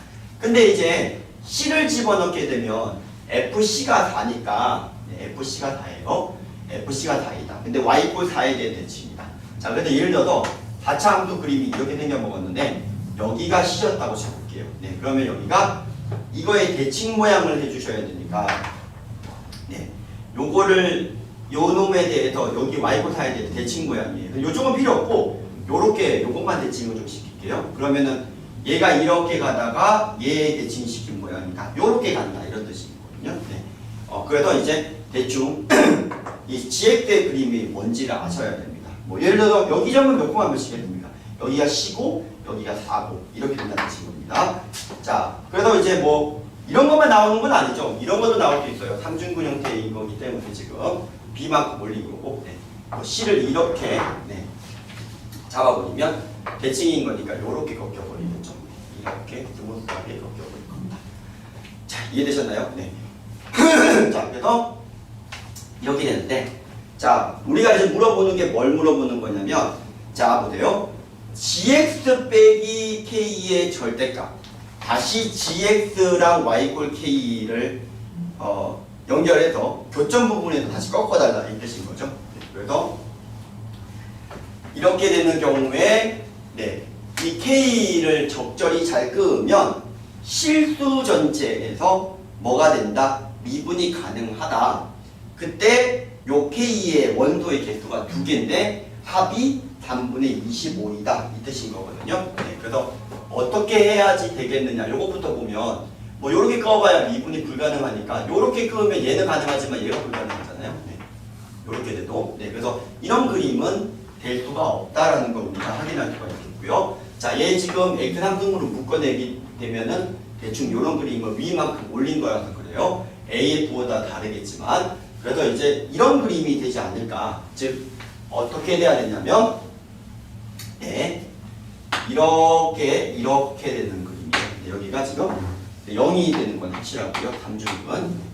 근데 이제 C를 집어넣게 되면 FC가 4니까 FC가 4예요. FC가 4이다. 근데 y 꼴 4에 대해 대칭이다. 자, 그래서 예를 들어서 4차 함수 그림이 이렇게 생겨먹었는데 여기가 C였다고 쳐볼게요. 네, 그러면 여기가 이거의 대칭 모양을 해주셔야 되니까 네, 요거를 요 놈에 대해서 여기 y꼴 4에 대해서 대칭 모양이에요. 요쪽은 필요 없고 요렇게 요것만 대칭을 좀 시킬게요. 그러면은 얘가 이렇게 가다가 얘 대칭시킨 모양이다. 요렇게 간다 이런 뜻이거든요. 네. 그래서 이제 대충 이 GX의 그림이 뭔지를 아셔야 됩니다. 뭐 예를 들어서 여기 점은 몇 콤마 몇이게 됩니까? 여기가 C고 여기가 4고 이렇게 된다는 친구입니다. 자, 그래서 이제 뭐 이런 것만 나오는 건 아니죠. 이런 것도 나올 수 있어요. 삼중근 형태인 거기 때문에 지금 B만큼 올리고 오고 네. 뭐 C를 이렇게 네. 잡아버리면 대칭인 거니까 이렇게 꺾여버리겠죠. 이렇게 스무스하게 꺾여버릴 겁니다. 자, 이해되셨나요? 네. 자, 그래서 이렇게 되는데 자, 우리가 이제 물어보는 게 뭘 물어보는 거냐면 자, 보세요. gx 빼기 k의 절대값 다시 gx랑 y 꼴 k를 연결해서 교점 부분에서 다시 꺾어달라 이 뜻인 거죠. 네, 그래서 이렇게 되는 경우에 네, 이 k를 적절히 잘 끄면 실수 전체에서 뭐가 된다? 미분이 가능하다. 그때 요 k의 원소의 개수가 2개인데 합이 3분의 25이다 이 뜻인 거거든요. 네, 그래서 어떻게 해야지 되겠느냐 요것부터 보면 뭐 요렇게 꺼봐야 미분이 불가능하니까 요렇게 끄면 얘는 가능하지만 얘가 불가능하잖아요. 네, 요렇게 돼도 네, 그래서 이런 그림은 될 수가 없다라는 걸 우리가 확인할 수가 있겠고요. 자, 얘 지금 X3등으로 묶어내기 되면은 대충 요런 그림을 위만큼 올린 거라서 그래요. AF보다 다르겠지만 그래서 이제 이런 그림이 되지 않을까. 즉 어떻게 돼야 되냐면 네, 이렇게 되는 그림이에요. 네, 여기가 지금 0이 되는 건 확실하고요. 삼중은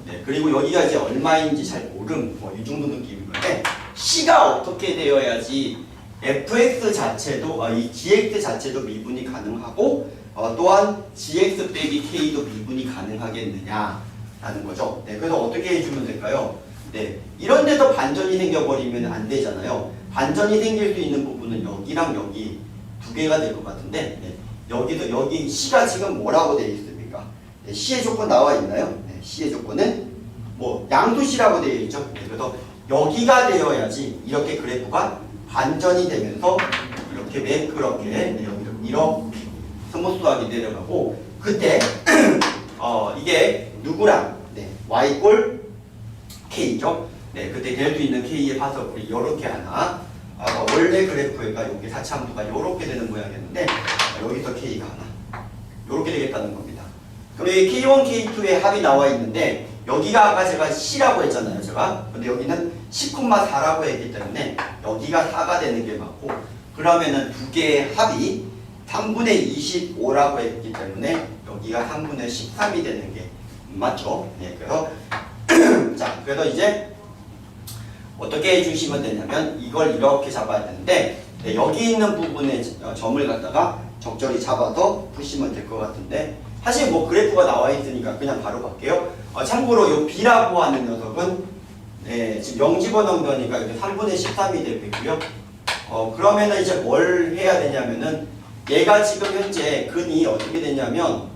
네, 그리고 여기가 이제 얼마인지 잘 모름 뭐 이 정도 느낌인 건데 C가 어떻게 되어야지 fx 자체도 이 gx 자체도 미분이 가능하고 또한 gx 빼기 k도 미분이 가능하겠느냐라는 거죠. 네, 그래서 어떻게 해주면 될까요? 네, 이런 데서 반전이 생겨버리면 안 되잖아요. 반전이 생길 수 있는 부분은 여기랑 여기 두 개가 될 것 같은데 네, 여기도 여기 C가 지금 뭐라고 되어 있습니까? 네, C의 조건 나와 있나요? 네, C의 조건은 뭐 양수시라고 되어 있죠. 네, 그래서 여기가 되어야지 이렇게 그래프가 반전이 되면서 이렇게 매끄럽게 네, 이렇게 스무스하게 내려가고 그때 이게 누구랑 네, y꼴 k죠. 네, 그때 될 수 있는 k의 파석이 이렇게 하나 원래 그래프가 여기 사차함수가 이렇게 되는 모양이었는데 여기서 k가 하나 이렇게 되겠다는 겁니다. 그럼 여기 k1, k2의 합이 나와 있는데 여기가 아까 제가 C라고 했잖아요. 제가 근데 여기는 10,4라고 했기 때문에 여기가 4가 되는 게 맞고 그러면은 두 개의 합이 3분의 25라고 했기 때문에 여기가 3분의 13이 되는 게 맞죠. 네, 그래서 자, 그래서 이제 어떻게 해주시면 되냐면 이걸 이렇게 잡아야 되는데 네, 여기 있는 부분에 점을 갖다가 적절히 잡아서 푸시면 될 것 같은데 사실 뭐 그래프가 나와 있으니까 그냥 바로 갈게요. 참고로 요 B라고 하는 녀석은 네, 지금 0 집어넣은 거니까 이제 3분의 13이 되겠고요. 그러면은 이제 뭘 해야 되냐면은 얘가 지금 현재 근이 어떻게 되냐면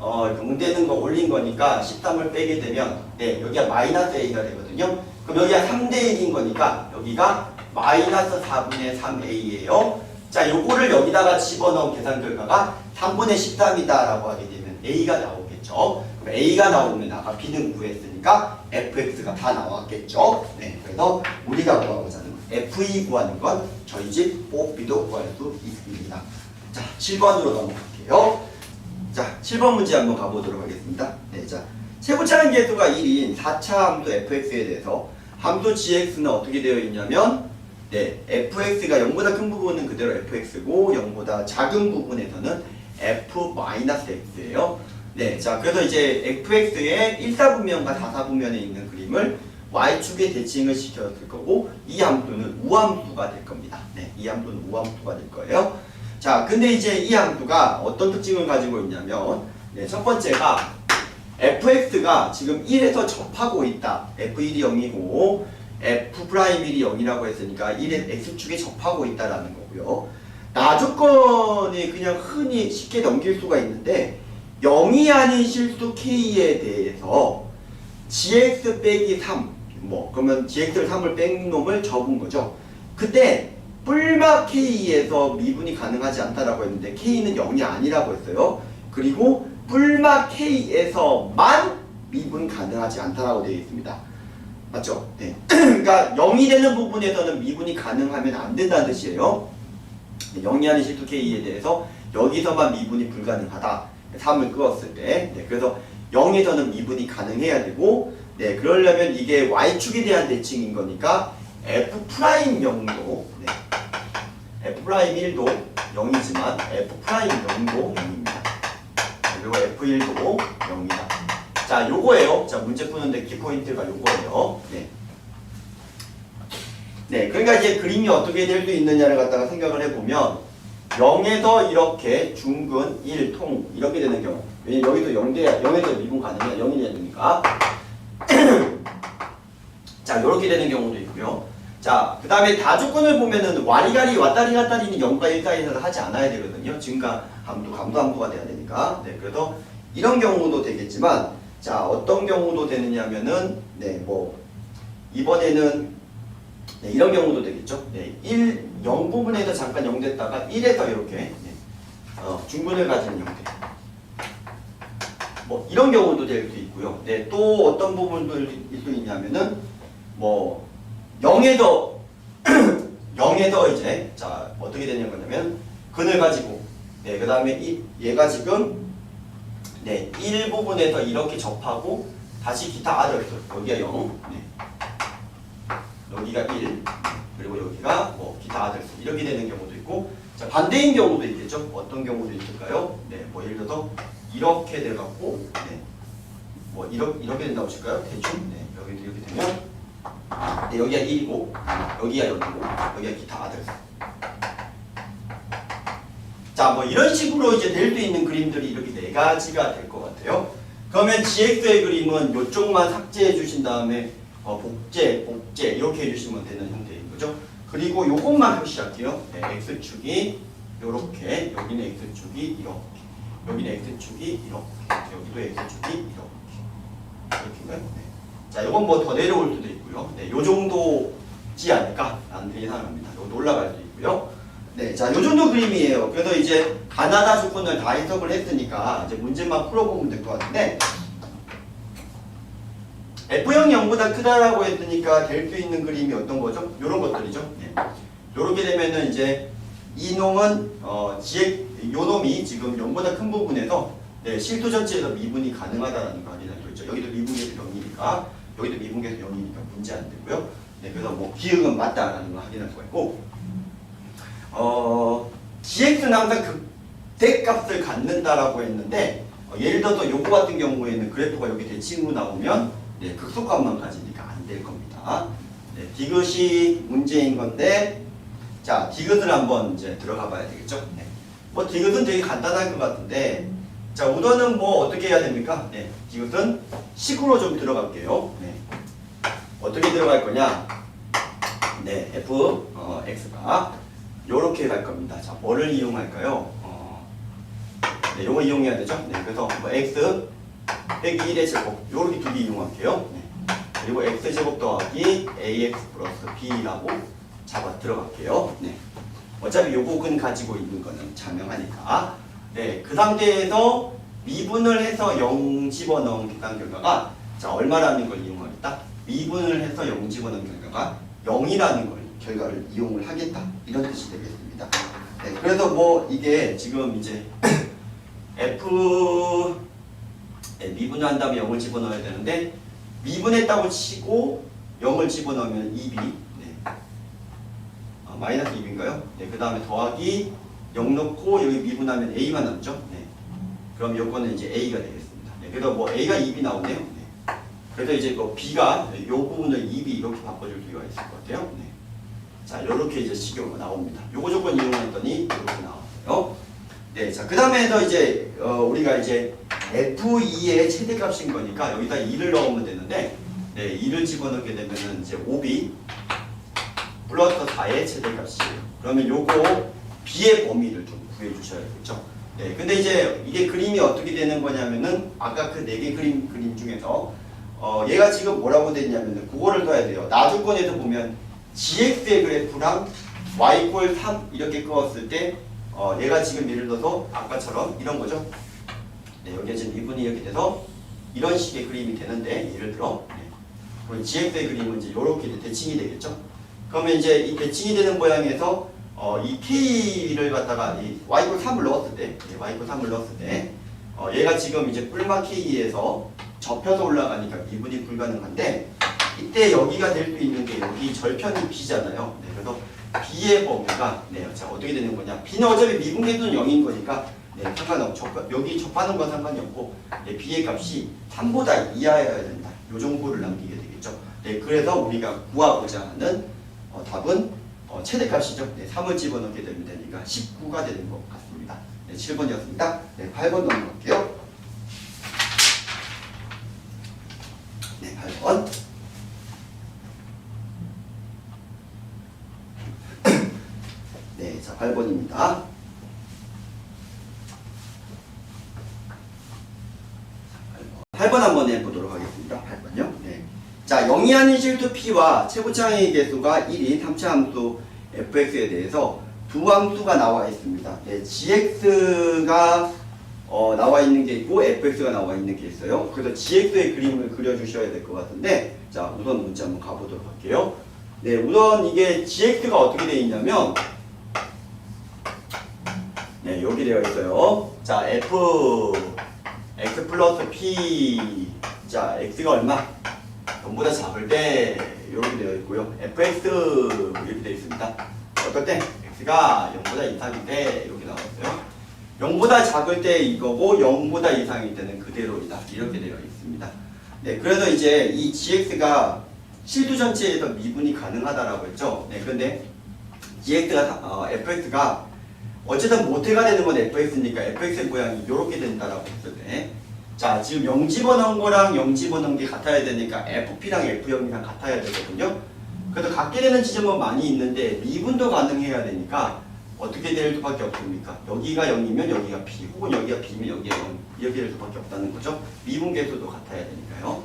0 되는 거 올린 거니까 13을 빼게 되면 네, 여기가 마이너스 A가 되거든요. 그럼 여기가 3대 1인 거니까 여기가 마이너스 4분의 3A예요. 자, 요거를 여기다가 집어넣은 계산 결과가 3분의 13이다 라고 하게 되면 A가 나오겠죠. 그럼 A가 나오면 아까 B는 구했으니까 fx가 다 나왔겠죠. 네, 그래서 우리가 구하고자 하는 f2 구하는 건 저희 집 뽀삐도 구할 수 있습니다. 자, 7번으로 넘어갈게요. 자, 7번 문제 한번 가보도록 하겠습니다. 네, 자, 세부차는 계수가 1인 4차 함수 fx에 대해서 함수 gx는 어떻게 되어 있냐면 네, fx가 0보다 큰 부분은 그대로 fx고 0보다 작은 부분에서는 f-x예요. 네, 자, 그래서 이제 fx의 1사분면과 4사분면에 있는 그림을 y축에 대칭을 시켰을 거고 이 함수는 우함수가 될 겁니다. 네, 이 이 함수는 우함수가 될 거예요. 자, 근데 이제 이 함수가 어떤 특징을 가지고 있냐면, 네, 첫 번째가 fx가 지금 1에서 접하고 있다. f1이 0이고 f'1이 0이라고 했으니까 1에 x축에 접하고 있다라는 거고요. 나조건이 그냥 흔히 쉽게 넘길 수가 있는데 0이 아닌 실수 k에 대해서 gx 빼기 3, 그러면 gx를 3을 뺀 놈을 접은 거죠. 그때 뿔마 k에서 미분이 가능하지 않다라고 했는데 k는 0이 아니라고 했어요. 그리고 뿔마 k에서만 미분 가능하지 않다라고 되어 있습니다. 맞죠? 네. 그러니까 0이 되는 부분에서는 미분이 가능하면 안 된다는 뜻이에요. 0이 아닌 실수 k에 대해서 여기서만 미분이 불가능하다. 3을 끄었을 때. 네. 그래서 0에서는 미분이 가능해야 되고, 네. 그러려면 이게 y축에 대한 대칭인 거니까 f'0도, 네. f'1도 0이지만 f'0도 0입니다. 그리고 f1도 0이다. 자, 요거예요. 자, 문제 푸는데 키포인트가 요거예요. 네. 네, 그러니까 이제 그림이 어떻게 될 수 있느냐를 갖다가 생각을 해보면 0에서 이렇게 중근 1, 통 이렇게 되는 경우, 왜냐면 여기도 0에서 미분 가능해요. 0이 돼야 되니까. 자, 이렇게 되는 경우도 있고요. 자, 그 다음에 다조건을 보면은 와리가리 왔다리 갔다리는 0과 1 사이에서 하지 않아야 되거든요. 증가 감도함수가 돼야 되니까. 네, 그래서 이런 경우도 되겠지만, 자, 어떤 경우도 되느냐면은, 네, 이번에는, 네, 이런 경우도 되겠죠. 네, 0 부분에서 잠깐 0 됐다가 1에서 이렇게, 네, 중근을 가진 형태. 이런 경우도 될 수 있고요. 네, 또 어떤 부분들일 수 있냐면은, 0에서, 0에서 이제, 자, 어떻게 되냐면, 근을 가지고, 네, 그 다음에 얘가 지금, 네, 1 부분에서 이렇게 접하고, 다시 기타 아들수, 여기가 0, 네. 여기가 1, 그리고 여기가 기타 아들수, 이렇게 되는 경우도 있고, 자, 반대인 경우도 있겠죠? 어떤 경우도 있을까요? 네, 예를 들어서, 이렇게 돼갖고, 네, 이렇게 된다고 칠까요? 대충, 네, 여기도 이렇게 되면, 네, 여기가 1이고 여기가 0이고 여기가 기타 아들. 자, 이런 식으로 이제 될 수 있는 그림들이 이렇게 네 가지가 될 것 같아요. 그러면 gx의 그림은 이쪽만 삭제해 주신 다음에 복제 이렇게 해주시면 되는 형태인 거죠. 그리고 요것만 표시할게요. 네, x축이 요렇게, 여기는 x축이 이렇게, 여기는 x축이 이렇게, 여기도 x축이 이렇게인가요? 네. 자, 요건 더 내려올 수도 있고요. 네, 요 정도지 않을까라는 예상합니다. 요것도 올라갈 수 있고요. 네, 자, 요 정도 그림이에요. 그래서 이제 가나다 조건을 다 해석을 했으니까 이제 문제만 풀어보면 될 것 같은데, F형이 0보다 크다라고 했으니까 될 수 있는 그림이 어떤 거죠? 요런 것들이죠. 네. 요렇게 되면은 이제 이 놈은 요 놈이 지금 0보다 큰 부분에서, 네, 실수 전체에서 미분이 가능하다는 거 확인할 수 있죠. 여기도 미분계수 0이니까, 여기도 미분계수 0이니까 문제 안 되고요. 네, 그래서 기억은 맞다라는 걸 확인할 수가 있고, gx는 항상 극대값을 갖는다라고 했는데, 예를 들어서 요거 같은 경우에는 그래프가 여기 대칭으로 나오면, 네, 극소값만 가지니까 안 될 겁니다. 네, 디귿이 문제인 건데, 자, 디귿을 한번 이제 들어가 봐야 되겠죠. 네. 디귿은 되게 간단한 것 같은데, 자, 우선은 어떻게 해야 됩니까? 네, 디귿은 식으로 좀 들어갈게요. 네. 어떻게 들어갈 거냐? 네, x가 요렇게 갈 겁니다. 자, 뭐를 이용할까요? 네, 요거 이용해야 되죠? 네, 그래서 x 빼기 1의 제곱, 요렇게 두 개 이용할게요. 네. 그리고 x제곱 더하기 ax 플러스 b라고 잡아 들어갈게요. 네. 어차피 요곡은 가지고 있는 거는 자명하니까. 네, 그 상태에서 미분을 해서 0 집어넣은 계산 결과가, 자, 얼마라는 걸 이용하겠다? 미분을 해서 0 집어넣은 결과가 0이라는 걸, 결과를 이용을 하겠다. 이런 뜻이 되겠습니다. 네, 그래서 이게 지금 이제 f, 네, 미분을 한 다음에 0을 집어넣어야 되는데, 미분했다고 치고 0을 집어넣으면 2b, 네. 마이너스 2b인가요? 네, 그 다음에 더하기 0 넣고 여기 미분하면 a만 남죠? 네. 그럼 요거는 이제 a가 되겠습니다. 네, 그래서 a가 2b 나오네요. 네. 그래서 이제 b가 요 부분을 2b 이렇게 바꿔줄 수가 있을 것 같아요. 네. 자, 요렇게 이제 식으로 나옵니다. 요거 조건 이용했더니 이렇게 나왔어요. 네, 자, 그 다음에서 이제 우리가 이제 F2의 최대값인 거니까 여기다 2를 넣으면 되는데, 네, 2를 집어넣게 되면은 이제 5B 플러스 4의 최대값이에요. 그러면 요거 B의 범위를 좀 구해 주셔야겠죠. 네, 근데 이제 이게 그림이 어떻게 되는 거냐면은 아까 그 4개 그림 중에서 얘가 지금 뭐라고 됐냐면은 그거를 써야 돼요. 나조건에서 보면 gx의 그래프랑 y = 3 이렇게 그었을 때 얘가 지금 예를 들어서 아까처럼 이런 거죠. 네, 여기가 지금 미분이 이렇게 돼서 이런 식의 그림이 되는데 예를 들어 그럼 gx의 그림은 이제 이렇게 대칭이 되겠죠. 그러면 이제 이 대칭이 되는 모양에서 이 k를 갖다가 이 y = 3을 넣었을 때, y = 3을 넣었을 때 얘가 지금 이제 뿔마 k에서 접혀서 올라가니까 미분이 불가능한데 이때 여기가 될 수 있는 게 여기 절편이 b잖아요. 네, 그래서 b의 범위가 자 어떻게 되는 거냐? b는 어차피 미분 계수는 0인 거니까 상관없죠. 여기 접하는 건 상관이 없고 b의 값이 3보다 이하여야 된다. 요 정보를 남기게 되겠죠. 네, 그래서 우리가 구하고자 하는 답은 최대값이죠. 네, 3을 집어넣게 되면 되니까 19가 되는 것 같습니다. 네, 7번이었습니다. 네, 8번 넘어갈게요. 네, 8번. 네, 자, 8번입니다. 8번 한번 해보도록 하겠습니다. 8번요. 네. 자, 0이 아닌 실수 p와 최고차의 개수가 1인 3차 함수 fx에 대해서 두 함수가 나와 있습니다. 네, gx가 나와 있는 게 있고 fx가 나와 있는 게 있어요. 그래서 gx의 그림을 그려주셔야 될 것 같은데, 자, 우선 문제 한번 가보도록 할게요. 네, 우선 이게 gx가 어떻게 되어 있냐면, 네, 여기 되어 있어요. 자, x 플러스 p, 자, x가 얼마? 0보다 작을 때 이렇게 되어 있고요. fx 이렇게 되어 있습니다. 어떨 때? x가 0보다 이상일 때 이렇게 나왔어요. 0보다 작을 때 이거고 0보다 이상일 때는 그대로이다. 이렇게 되어 있습니다. 네, 그래서 이제 이 gx가 실두 전체에서 미분이 가능하다라고 했죠. 네, 근데 gx가 fx가 어쨌든 모태가 되는 건 fx니까 fx의 모양이 이렇게 된다라고 했을 때, 자, 지금 0 집어넣은 거랑 0 집어넣은 게 같아야 되니까 fp랑 f0이랑 같아야 되거든요. 그래서 같게 되는 지점은 많이 있는데 미분도 가능해야 되니까 어떻게 될 수밖에 없습니까? 여기가 0이면 여기가 p, 혹은 여기가 b면 여기가 0 이렇게 될 수밖에 없다는 거죠. 미분 계수도 같아야 되니까요.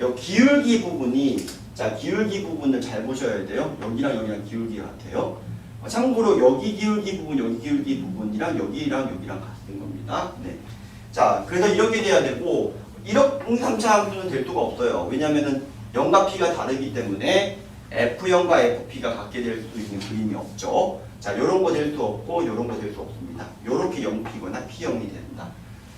이 기울기 부분이, 자, 기울기 부분을 잘 보셔야 돼요. 여기랑 여기랑 기울기가 같아요. 참고로 여기 기울기 부분, 여기 기울기 부분이랑 여기랑 같은 겁니다. 네. 자, 그래서 이렇게 돼야 되고 1억 3차 함수는 될 수가 없어요. 왜냐면은 0과 p가 다르기 때문에 f0과 fp가 같게 될 수 있는 그림이 없죠. 자, 요런 거 될 수 없고 요런 거 될 수 없습니다. 요렇게 0p거나 p0이 된다.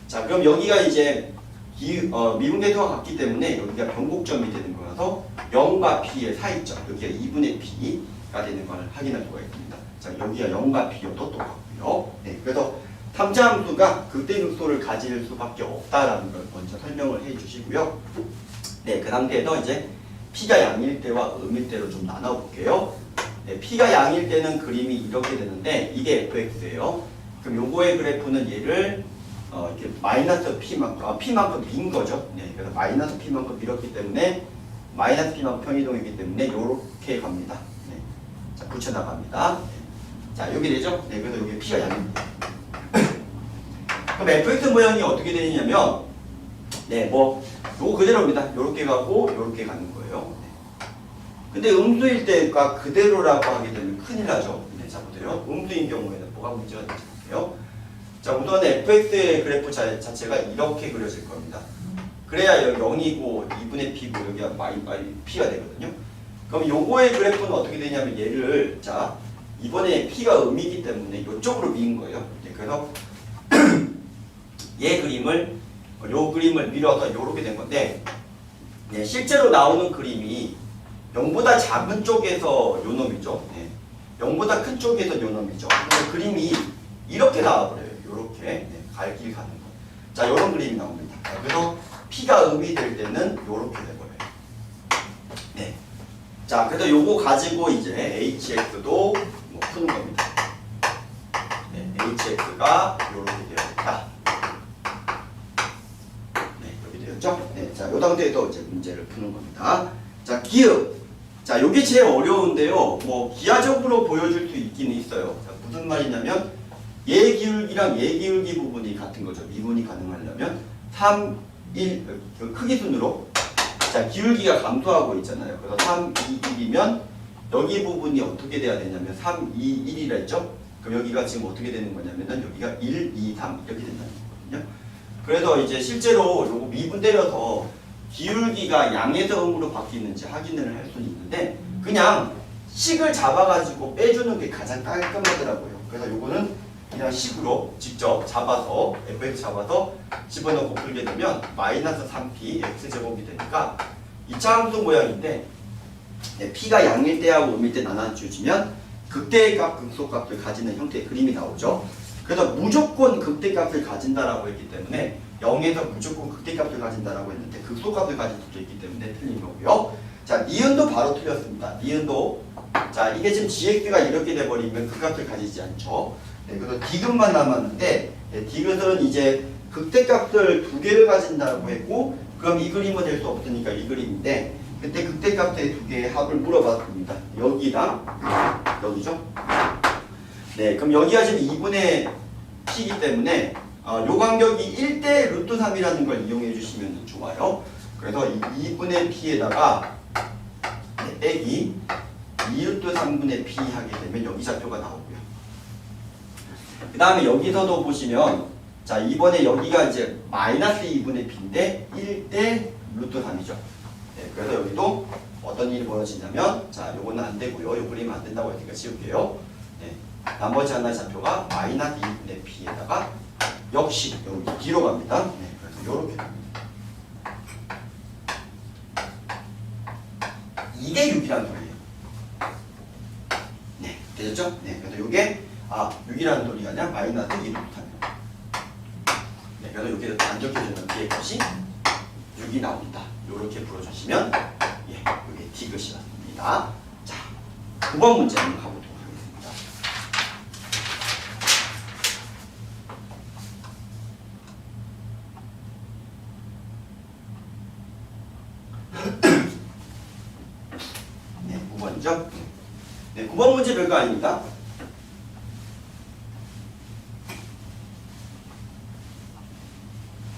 자, 그럼 여기가 이제 미분 계수가 같기 때문에 여기가 변곡점이 되는 거라서 0과 p의 사이점, 여기가 2분의 p가 되는 걸 확인할 수가 있습니다. 자, 여기가 0과 p여도 똑같고요. 네, 그래서 3차 함수가 극대극소를 가질 수밖에 없다라는 걸 먼저 설명을 해 주시고요. 네, 그 상태에서 이제 p가 양일 때와 음일 때로 좀 나눠 볼게요. 네, p가 양일 때는 그림이 이렇게 되는데 이게 fx예요. 그럼 요거의 그래프는 얘를 이렇게 마이너스 p만큼 민 거죠. 네, 그래서 마이너스 p만큼 밀었기 때문에 마이너스 p만큼 평이동이기 때문에 요렇게 갑니다. 네, 자, 붙여 나갑니다. 네. 자, 여기 되죠? 네, 그래서 여기 p가 양입니다. 그럼 fx 모양이 어떻게 되냐면, 네, 뭐 요거 그대로입니다. 요렇게 가고 요렇게 가는 거예요. 네. 근데 음수일 때가 그대로라고 하게 되면 큰일 나죠. 네, 자, 보세요. 음수인 경우에는 뭐가 문제가 되는지요? 자, 우선 fx의 그래프 자체가 이렇게 그려질 겁니다. 그래야 여기 0이고 2분의 p고 여기가 p가 되거든요. 그럼 요거의 그래프는 어떻게 되냐면 얘를, 자, 이번에 p가 음이기 때문에 이쪽으로 미인 거예요. 네, 그래서 요 그림을 밀어서 요렇게 된 건데, 네, 실제로 나오는 그림이 0보다 작은 쪽에서 요 놈이죠. 네, 0보다 큰 쪽에서 요 놈이죠. 그래서 그림이 이렇게 나와버려요. 요렇게. 네, 갈 길 가는 거. 자, 요런 그림이 나옵니다. 그래서 p가 음이 될 때는 요렇게 돼버려요. 네. 자, 그래서 요거 가지고 이제 hx도 뭐 푸는 겁니다. 네, hx가 요렇게 되어 있다. 네, 여기 되었죠? 네, 자, 요 상태에도 이제 문제를 푸는 겁니다. 자, 기읍. 자, 요게 제일 어려운데요. 뭐 기하적으로 보여줄 수 있기는 있어요. 자, 무슨 말이냐면 예기울기랑 예기울기 부분이 같은 거죠. 미분이 가능하려면 3, 1 크기 순으로 자, 기울기가 감소하고 있잖아요. 그래서 3, 2, 1이면 여기 부분이 어떻게 돼야 되냐면 3, 2, 1이라 했죠? 그럼 여기가 지금 어떻게 되는 거냐면은 여기가 1, 2, 3 이렇게 된다는 거거든요. 그래서 이제 실제로 요거 미분 때려서 기울기가 양에서 음으로 바뀌는지 확인을 할 수는 있는데 그냥 식을 잡아가지고 빼주는 게 가장 깔끔하더라고요. 그래서 요거는 그냥 식으로 직접 잡아서 fx 잡아서 집어넣고 풀게 되면 마이너스 3p x제곱이 되니까 2차 함수 모양인데 네, p가 양일 때하고 음일 때 나눠주시면 극대의 값, 극소값을 가지는 형태의 그림이 나오죠. 그래서 무조건 극대값을 가진다라고 했기 때문에 0에서 무조건 극대값을 가진다라고 했는데 극소값을 가질 수도 있기 때문에 틀린 거고요. 자, 니은도 바로 틀렸습니다. 니은도 자, 이게 지금 gx가 이렇게 돼버리면 그 값을 가지지 않죠. 네, 그래서 디귿만 남았는데 네, 디귿은 이제 극대값을 두 개를 가진다고 했고 그럼 이 그림은 될 수 없으니까 이 그림인데 그때 극대값의 두 개의 합을 물어봤습니다. 여기랑 여기죠. 네, 그럼 여기가 지금 2분의 p이기 때문에 요 간격이 1대 루트 3이라는 걸 이용해 주시면 좋아요. 그래서 2분의 p에다가 네, 빼기 2루트 3분의 p 하게 되면 여기 좌표가 나오고요. 그 다음에 여기서도 보시면 자, 이번에 여기가 이제 마이너스 2분의 p인데 1대 루트 3이죠. 네, 그래서 여기도 어떤 일이 벌어지냐면 자, 요거는 안 되고요. 요 그림 안 된다고 했으니까 지울게요. 네, 나머지 하나의 좌표가 마이너스 2분의 p에다가 역시 여기 뒤로 갑니다. 네, 그래서 요렇게 됩니다. 2대 6이라는 소리예요. 네, 되셨죠? 네, 그래서 요게 6이라는 소리가 아니라 마이너스 2루트 3이에요. 네, 그래서 여기에 안적해주는 뒤에 것이 6이 나온다. 요렇게 풀어주시면 예, 이게 디귿이 맞습니다. 자, 9번 문제 한번 가보도록 하겠습니다. 네, 9번이죠? 네, 9번 문제 별거 아닙니다.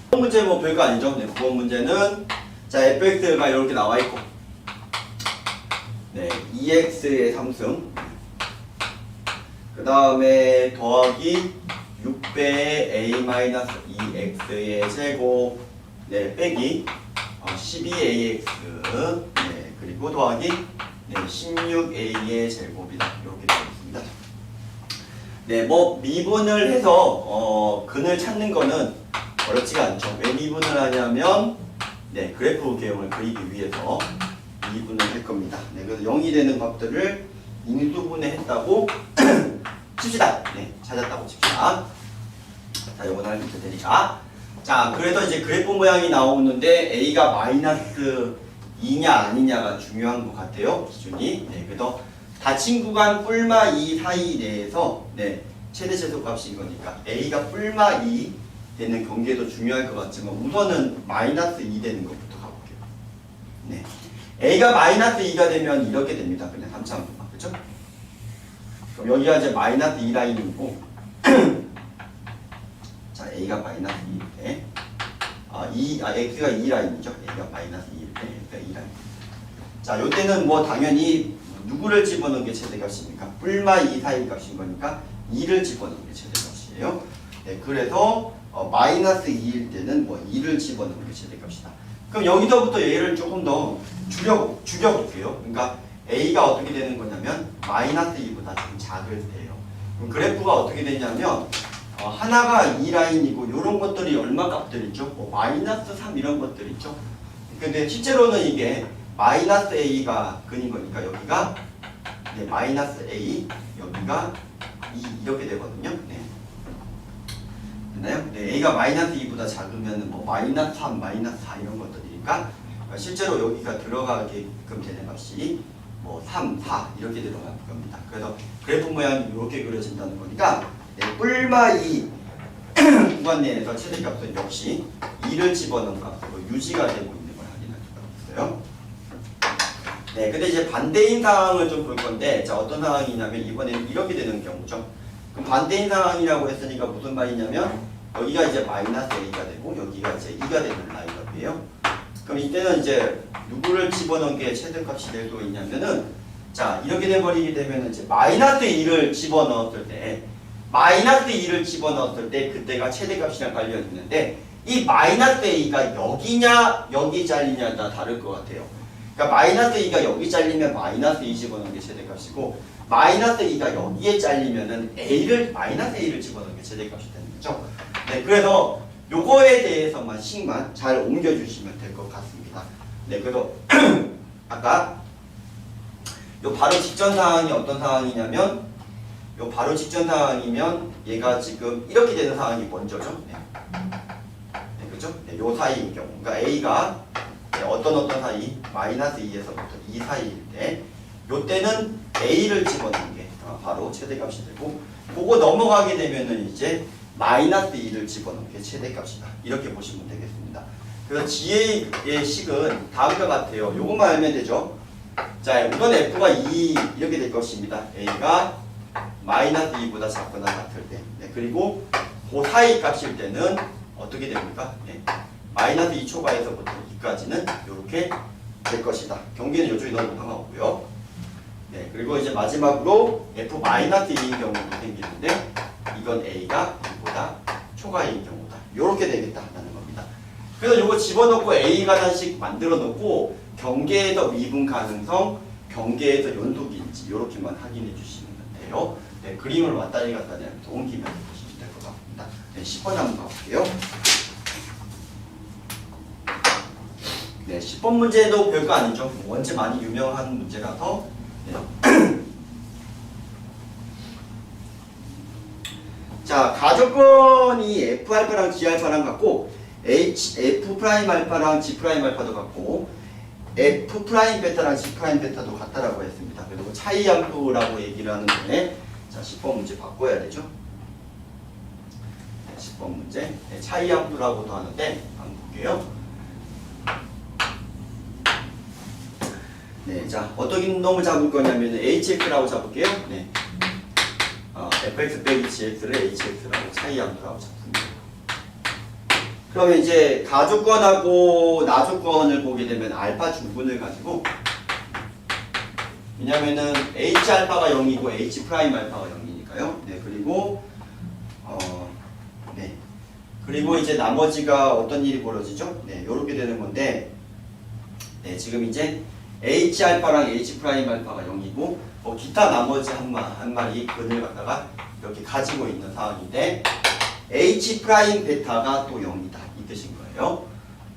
9번 문제 뭐 별거 아니죠? 네, 9번 문제는 자, fx가 이렇게 나와 있고 네, 2x의 3승 그 다음에 더하기 6배의 a-2x의 제곱 네, 빼기 12ax 네, 그리고 더하기 네, 16a의 제곱이다. 이렇게 되어 있습니다. 네, 뭐 미분을 해서 근을 찾는 거는 어렵지가 않죠. 왜 미분을 하냐면 네, 그래프 개형을 그리기 위해서 미분을 할 겁니다. 네, 그래서 0이 되는 값들을 인수분해했다고 칩시다. 네, 찾았다고 칩시다. 자, 요건 할 수 있을 테니까. 자, 그래서 이제 그래프 모양이 나오는데 A가 마이너스 2냐 아니냐가 중요한 것 같아요. 기준이. 네, 그래서 닫힌 구간 뿔마 2 사이 내에서 네, 최대 최소값인 거니까 A가 뿔마 2 되는 경계도 중요할 것 같지만 우선은 마이너스 2 되는 것부터 가볼게요. 네, A가 마이너스 2가 되면 이렇게 됩니다. 그냥 3차원만. 그렇죠? 그럼 여기가 이제 마이너스 2 라인이고 자, A가 마이너스 2일 때 X가 2 라인이죠. A가 마이너스 2일 때 X가 2 라인. 자, 요때는 뭐 당연히 누구를 집어넣은 게 최대값입니까? 뿔마 2 사이 값인 거니까 2를 집어넣은 게 최대값이에요. 네, 그래서 마이너스 2일 때는 뭐 2를 집어넣은 게 최대값이다. 그럼 여기서부터 얘를 조금 더 줄여볼게요. 그러니까 A가 어떻게 되는 거냐면 마이너스 2보다 좀 작을 때예요. 그럼 그래프가 어떻게 되냐면 하나가 2라인이고 이런 것들이 얼마 값들 있죠? 뭐 마이너스 3 이런 것들 있죠? 근데 실제로는 이게 마이너스 A가 근인 거니까 여기가 네, 마이너스 A 여기가 2 이렇게 되거든요. 네. 됐나요? 네, A가 마이너스 2보다 작으면 뭐 마이너스 3, 마이너스 4 이런 것들이니까 실제로 여기가 들어가게끔 되는 값이 뭐 뭐 3, 4 이렇게 들어갈 겁니다. 그래서 그래프 모양이 이렇게 그려진다는 거니까 네, 뿔마 2 구간 내에서 최대값은 역시 2를 집어넣은 값으로 유지가 되고 있는 걸 확인할 수가 있어요. 네, 근데 이제 반대인 상황을 좀 볼 건데, 자, 어떤 상황이냐면 이번에는 이렇게 되는 경우죠. 그럼 반대인 상황이라고 했으니까 무슨 말이냐면 여기가 이제 마이너스 A가 되고 여기가 이제 2가 되는 라인업이에요. 그럼 이때는 이제 누구를 집어넣은 게 최대값이 될 수 있냐면은 자, 이렇게 돼버리게 되면 이제 마이너스 2를 집어넣었을 때 그때가 최대값이랑 관련이 있는데 이 마이너스 A가 여기냐 여기 잘리냐에 따라 다를 것 같아요. 그러니까 마이너스 2가 여기 잘리면 마이너스 2 집어넣은 게 최대값이고 마이너스 2가 여기에 잘리면은 마이너스 A를 집어넣은 게 최대값이 되는 거죠. 네, 그래서 요거에 대해서만 잘 옮겨주시면 될 것 같습니다. 네, 그래서 아까 요 바로 직전 상황이 어떤 상황이냐면 요 바로 직전 상황이면 얘가 지금 이렇게 되는 상황이 먼저죠. 네, 네 그죠? 네, 요 사이인 경우, 그러니까 A가 네, 어떤 사이 마이너스 2에서부터 2 사이일 때 요때는 A를 집어넣는 게 바로 최대값이 되고 그거 넘어가게 되면은 이제 마이너스 2를 집어넣는 게 최대값이다. 이렇게 보시면 되겠습니다. 그래서 GA의 식은 다음과 같아요. 요것만 알면 되죠. 자, 우선 F가 2 이렇게 될 것입니다. A가 마이너스 2보다 작거나 같을 때. 네, 그리고 그 사이 값일 때는 어떻게 됩니까? 네, 마이너스 2 초과에서부터 2까지는 이렇게 될 것이다. 경계는 이쪽에 넣어도 상관없고요. 네, 그리고 이제 마지막으로 F-2인 경우도 생기는데 이건 A가 2보다 초과인 경우다. 이렇게 되겠다는 겁니다. 그래서 이거 집어넣고 A가 단식 만들어 놓고 경계에서 미분 가능성, 경계에서 연속인지 이렇게만 확인해 주시면 돼요. 네, 그림을 왔다리 갔다리 하면서 옮기면서 보시면 될 것 같습니다. 네, 10번 한번 가볼게요. 네, 10번 문제도 별거 아니죠. 원체 많이 유명한 문제라서. 네. 자, 가조건이 F알파랑 G알파랑 같고 F'알파랑 G'알파도 같고 F'베타랑 G'베타도 같다라고 했습니다. 그리고 차이 함수라고 얘기를 하는데 자, 10번 문제 바꿔야 되죠. 네, 10번 문제 네, 차이 함수라고도 하는데 한번 볼게요. 네, 자, 어떻게 놈을 잡을 거냐면 HX라고 잡을게요. 네. fx 빼기 gx를 hx라고 차이함수라고 잡습니다. 그러면 이제 가조건하고 나조건을 보게 되면 알파 중분을 가지고 왜냐면은 h알파가 0이고 h'알파가 0이니까요. 네, 그리고 네. 그리고 이제 나머지가 어떤 일이 벌어지죠? 네, 요렇게 되는 건데 네, 지금 이제 h알파랑 h'알파가 0이고 기타 나머지 한 마리 근을 갖다가 이렇게 가지고 있는 상황인데 h'베타가 또 0이다 이 뜻인 거예요.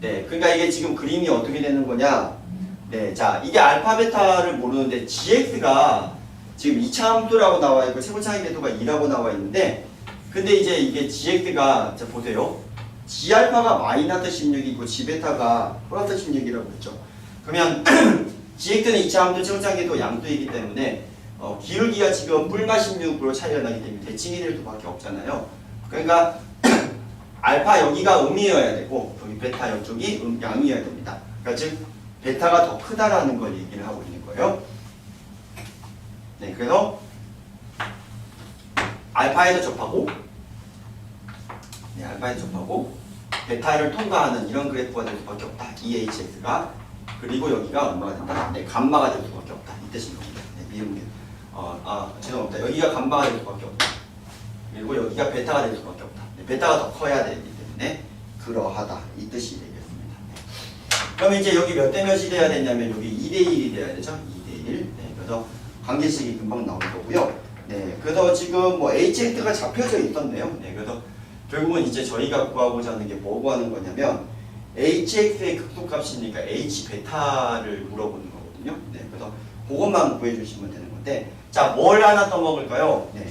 네, 그러니까 이게 지금 그림이 어떻게 되는 거냐? 네, 자, 이게 알파 베타를 모르는데 gx가 지금 2차 함수라고 나와 있고 최고차이 궤도가 2라고 나와 있는데 근데 이제 이게 gx가 자 보세요. g알파가 마이너스 16이고 g베타가 플러스 16이라고 했죠. 그러면 gx는 2차 함수 최고차이궤도 양수이기 때문에 기울기가 지금 뿔마 16으로 차이가 나기 때문에 대칭이 될 수밖에 없잖아요. 그러니까 알파 여기가 음이어야 되고 여기 베타 이쪽이 양이어야 됩니다. 그러니까 즉 베타가 더 크다라는 걸 얘기를 하고 있는 거예요. 네, 그래서 알파에서 접하고 네, 알파에서 접하고 베타를 통과하는 이런 그래프가 될 수밖에 없다. EHX가 그리고 여기가 얼마가 된다? 네, 감마가 될 수밖에 없다. 이 뜻인 겁니다. 네, 미분 게. 죄송합니다. 여기가 감마가 될 수밖에 없다. 그리고 여기가 베타가 될 수밖에 없다. 네, 베타가 더 커야 되기 때문에 그러하다. 이 뜻이 되겠습니다. 네. 그럼 이제 여기 몇 대 몇이 돼야 되냐면 여기 2대 1이 돼야 되죠. 2대 1. 네, 그래서 관계식이 금방 나올 거고요. 네, 그래서 지금 뭐 HX가 잡혀져 있었네요. 네, 그래서 결국은 이제 저희가 구하고자 하는 게 뭐 구하는 거냐면 hx의 극소값이니까 h베타를 물어보는 거거든요. 네, 그래서 그것만 구해주시면 되는 건데, 자, 뭘 하나 써먹을까요? 네,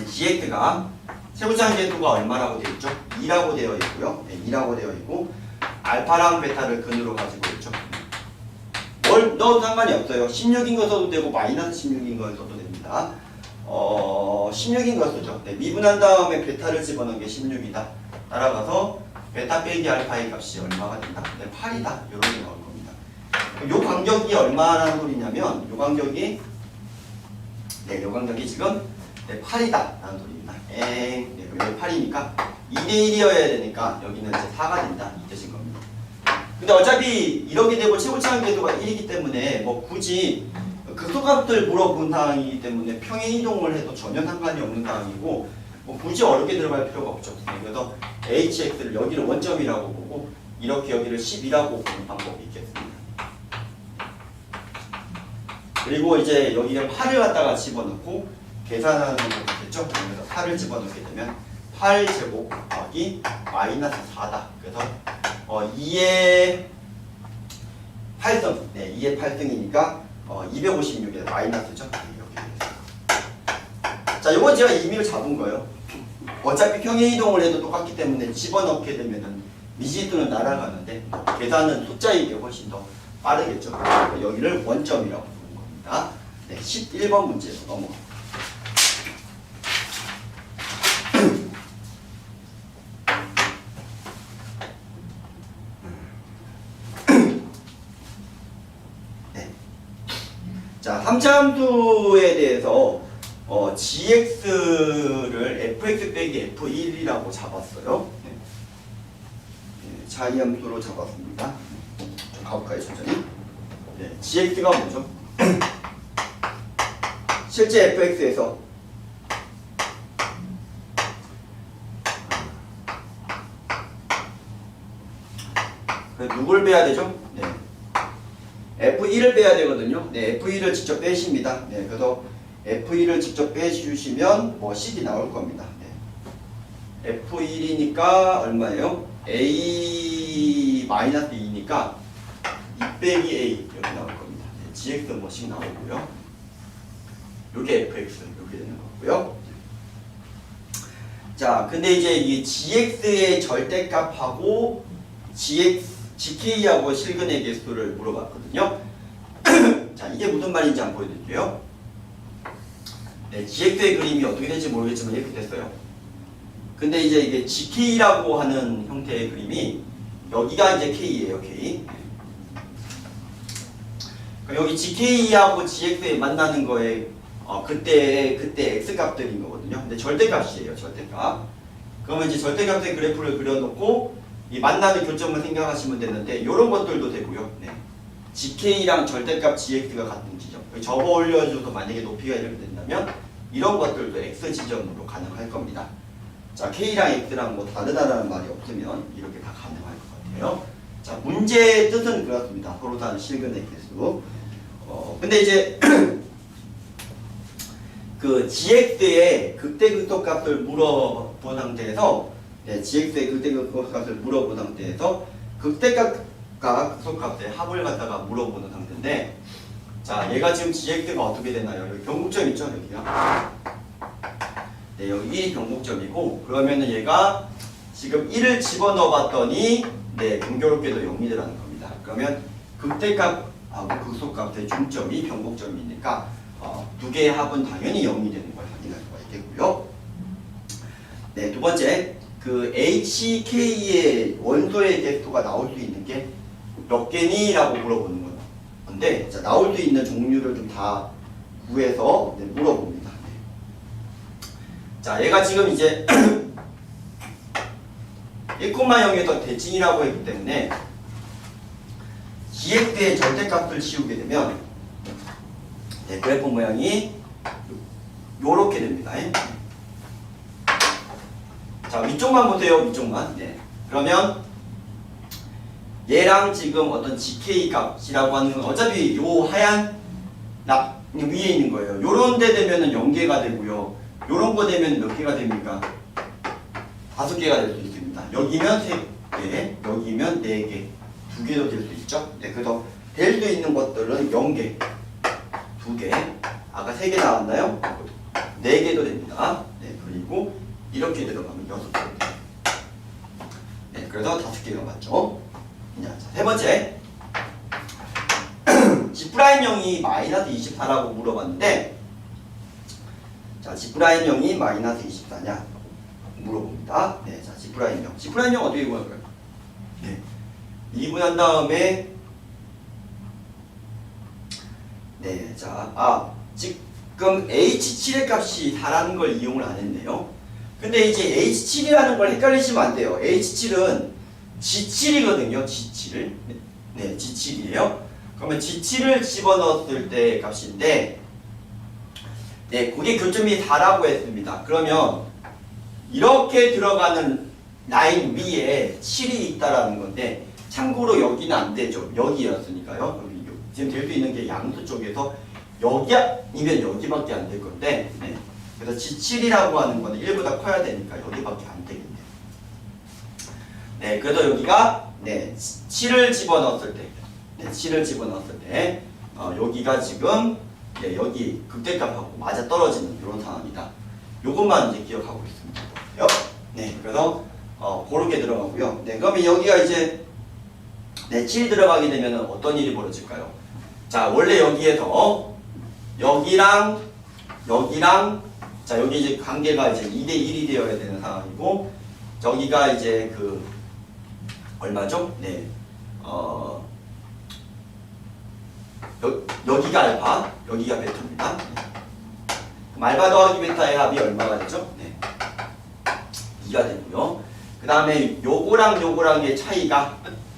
gx가 세부장 궤도가 얼마라고 되어 있죠? 2라고 되어 있고요. 네, 2라고 되어 있고, 알파랑 베타를 근으로 가지고 있죠. 뭘 넣어도 상관이 없어요. 16인 거 써도 되고 마이너스 16인 거 써도 됩니다. 16인 거 쓰죠. 네, 미분한 다음에 베타를 집어넣은 게 16이다. 따라가서 베타 빼기 알파의 값이 얼마가 된다? 네, 8이다. 이렇게 나올 겁니다. 요 간격이 얼마라는 소리냐면 요 간격이 지금 8이다 라는 소리입니다. 네, 여기 8이니까 2대1이어야 되니까 여기는 이제 4가 된다 이 뜻인 겁니다. 근데 어차피 이렇게 되고 최고차항 궤도가 1이기 때문에 뭐 굳이 극소값들 물어본 상황이기 때문에 평행이동을 해도 전혀 상관이 없는 상황이고 뭐 굳이 어렵게 들어갈 필요가 없죠. 그래서 hx를 여기를 원점이라고 보고 이렇게 여기를 10이라고 보는 방법이 있겠습니다. 그리고 이제 여기에 8을 갖다가 집어넣고 계산하는 거 되겠죠? 그래서 8을 집어넣게 되면 8제곱 곱하기 마이너스 4다. 그래서 2의 8등, 2의 8등이니까 256에 마이너스죠? 이렇게 되겠습니다. 자, 이건 제가 임의로 잡은 거예요. 어차피 평행이동을 해도 똑같기 때문에 집어넣게 되면은 미지수는 날아가는데 계산은 숫자이게 훨씬 더 빠르겠죠? 여기를 원점이라고 부르는 겁니다. 네, 11번 문제로 넘어갑니다. 자, 함수함수에 대해서 gx를 fx 빼기 f1이라고 잡았어요. 네. 자이함수로 잡았습니다. 좀 가볼까요, 천천히? 네, gx가 뭐죠? 실제 fx에서 누굴 빼야 되죠? 네. F1을 빼야 되거든요. 네, F1을 직접 빼십니다. 네, 그래서 F1을 직접 빼주시면 뭐 식이 나올 겁니다. 네. F1이니까 얼마예요? A-2니까 2 빼기 A 이렇게 나올 겁니다. 네, GX 뭐식 나오고요. 요게 FX 이렇게 되는 거고요. 자, 근데 이제 이 GX의 절대값하고 GK하고 실근의 개수를 물어봤거든요. 자, 이게 무슨 말인지 한번 보여드릴게요. 네, GX의 그림이 어떻게 될지 모르겠지만 이렇게 됐어요. 근데 이제 이게 GK라고 하는 형태의 그림이 여기가 이제 K예요, K. 그러니까 여기 GK하고 GX에 만나는 거에 그때 X 값들인 거거든요. 근데 절대값이에요, 절대값. 그러면 이제 절대값의 그래프를 그려놓고 이 만나는 교점을 생각하시면 되는데 이런 것들도 되고요. 네. GK랑 절대값 GX가 같은 지점. 접어 올려줘도 만약에 높이가 이렇게 된다면 이런 것들도 X 지점으로 가능할 겁니다. 자, K랑 X랑 뭐 다르다라는 말이 없으면 이렇게 다 가능할 것 같아요. 자, 문제의 뜻은 그렇습니다. 서로 다른 실근의 개수. 근데 이제 그 GX의 극대극소 값을 물어본 상태에서 GX의 극대극소 값을 물어본 상태에서 극대값과 극소값의 합을 갖다가 물어보는 상태인데, 자, 얘가 지금 GX가 어떻게 되나요? 여기 변곡점 있죠, 여기가. 네, 여기 1이 변곡점이고, 그러면은 얘가 지금 1을 집어넣어봤더니, 네, 공교롭게도 0이 되라는 겁니다. 그러면 극대값하고 극소값의 중점이 변곡점이니까 두 개의 합은 당연히 0이 되는 걸 확인할 수가 있겠고요. 네, 두 번째, 그 HK의 원소의 개수가 나올 수 있는 게 몇 개니? 라고 물어보는 건데, 자, 나올 수 있는 종류를 좀 다 구해서 물어봅니다. 네. 자, 얘가 지금 이제 1,0에서 대칭이라고 했기 때문에 GX의 절대값을 씌우게 되면 네, 그래프 모양이 요렇게 됩니다. 자, 위쪽만 보세요. 위쪽만. 네. 그러면 얘랑 지금 어떤 GK 값이라고 하는 건 어차피 요 하얀 위에 있는 거예요. 요런 데 되면은 0개가 되고요. 요런 거 되면 몇 개가 됩니까? 5개가 될 수 있습니다. 여기면 3개, 여기면 4개, 2개도 될 수 있죠. 네, 그래서 될 수 있는 것들은 0개, 2개, 아까 3개 나왔나요? 4개도 됩니다. 네, 그리고 이렇게 들어가면 6개 돼요. 네, 그래서 5개가 맞죠. 자, 세 번째. G'형이 마이너스 24라고 물어봤는데, 자, G'형이 마이너스 24냐 물어봅니다. 네, 자, G'형. G'형 어떻게 구할까요? 네, 2분한 다음에, 네, 자, 지금 H7의 값이 4라는 걸 이용을 안 했네요. 근데 이제 H7이라는 걸 헷갈리시면 안 돼요. H7은 G7이거든요. G7. 네, G7이에요. 그러면 G7을 집어넣었을 때 값인데, 네, 그게 교점이 4라고 했습니다. 그러면 이렇게 들어가는 라인 위에 7이 있다라는 건데, 참고로 여기는 안 되죠. 여기였으니까요. 여기 지금 될 수 있는 게 양수 쪽에서 여기 아니면 여기밖에 안 될 건데, 네. 그래서 G7이라고 하는 거는 1보다 커야 되니까 여기밖에 안 되겠네요. 네, 그래서 여기가, 네, 7을 집어넣었을 때, 네, 7을 집어넣었을 때, 여기가 지금, 네, 여기 극대값하고 맞아 떨어지는 이런 상황이다. 요것만 이제 기억하고 있습니다. 네, 그래서 그렇게 들어가고요. 네, 그러면 여기가 이제, 네, 7이 들어가게 되면 어떤 일이 벌어질까요? 자, 원래 여기에서 여기랑 자, 여기 이제 관계가 이제 2대 1이 되어야 되는 상황이고, 저기가 이제 그 얼마죠? 네, 여기가 알파, 여기가 베타입니다. 그럼 알파 더하기 베타의 합이 얼마가 되죠? 네, 2가 되고요. 그 다음에 요거랑의 차이가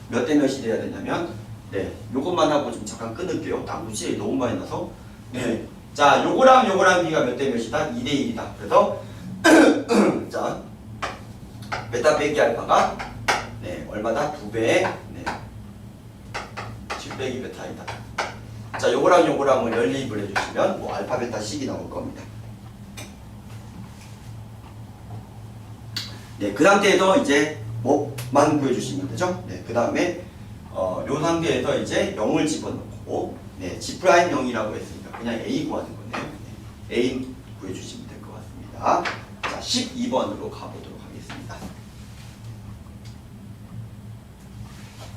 몇 대 몇이 돼야 되냐면, 네, 요것만 하고 좀 잠깐 끊을게요. 나무지 너무 많이 나서. 네, 자, 요거랑 비가 몇 대 몇이다? 2대 1이다. 그래서 자, 베타 빼기 알파가, 네, 얼마다? 2배의, 네, 7 빼기 베타이다. 자, 요거랑을 연립을 해주시면 뭐 알파 베타 식이 나올 겁니다. 네, 그 상태에서 이제 뭐만 구해주시면 되죠. 네, 그 다음에 요 상태에서 이제 0을 집어넣고, 네, G'형이라고 했으니까 그냥 A 구하는 거네요. 네, A 구해주시면 될 것 같습니다. 자, 12번으로 가보도록 하겠습니다.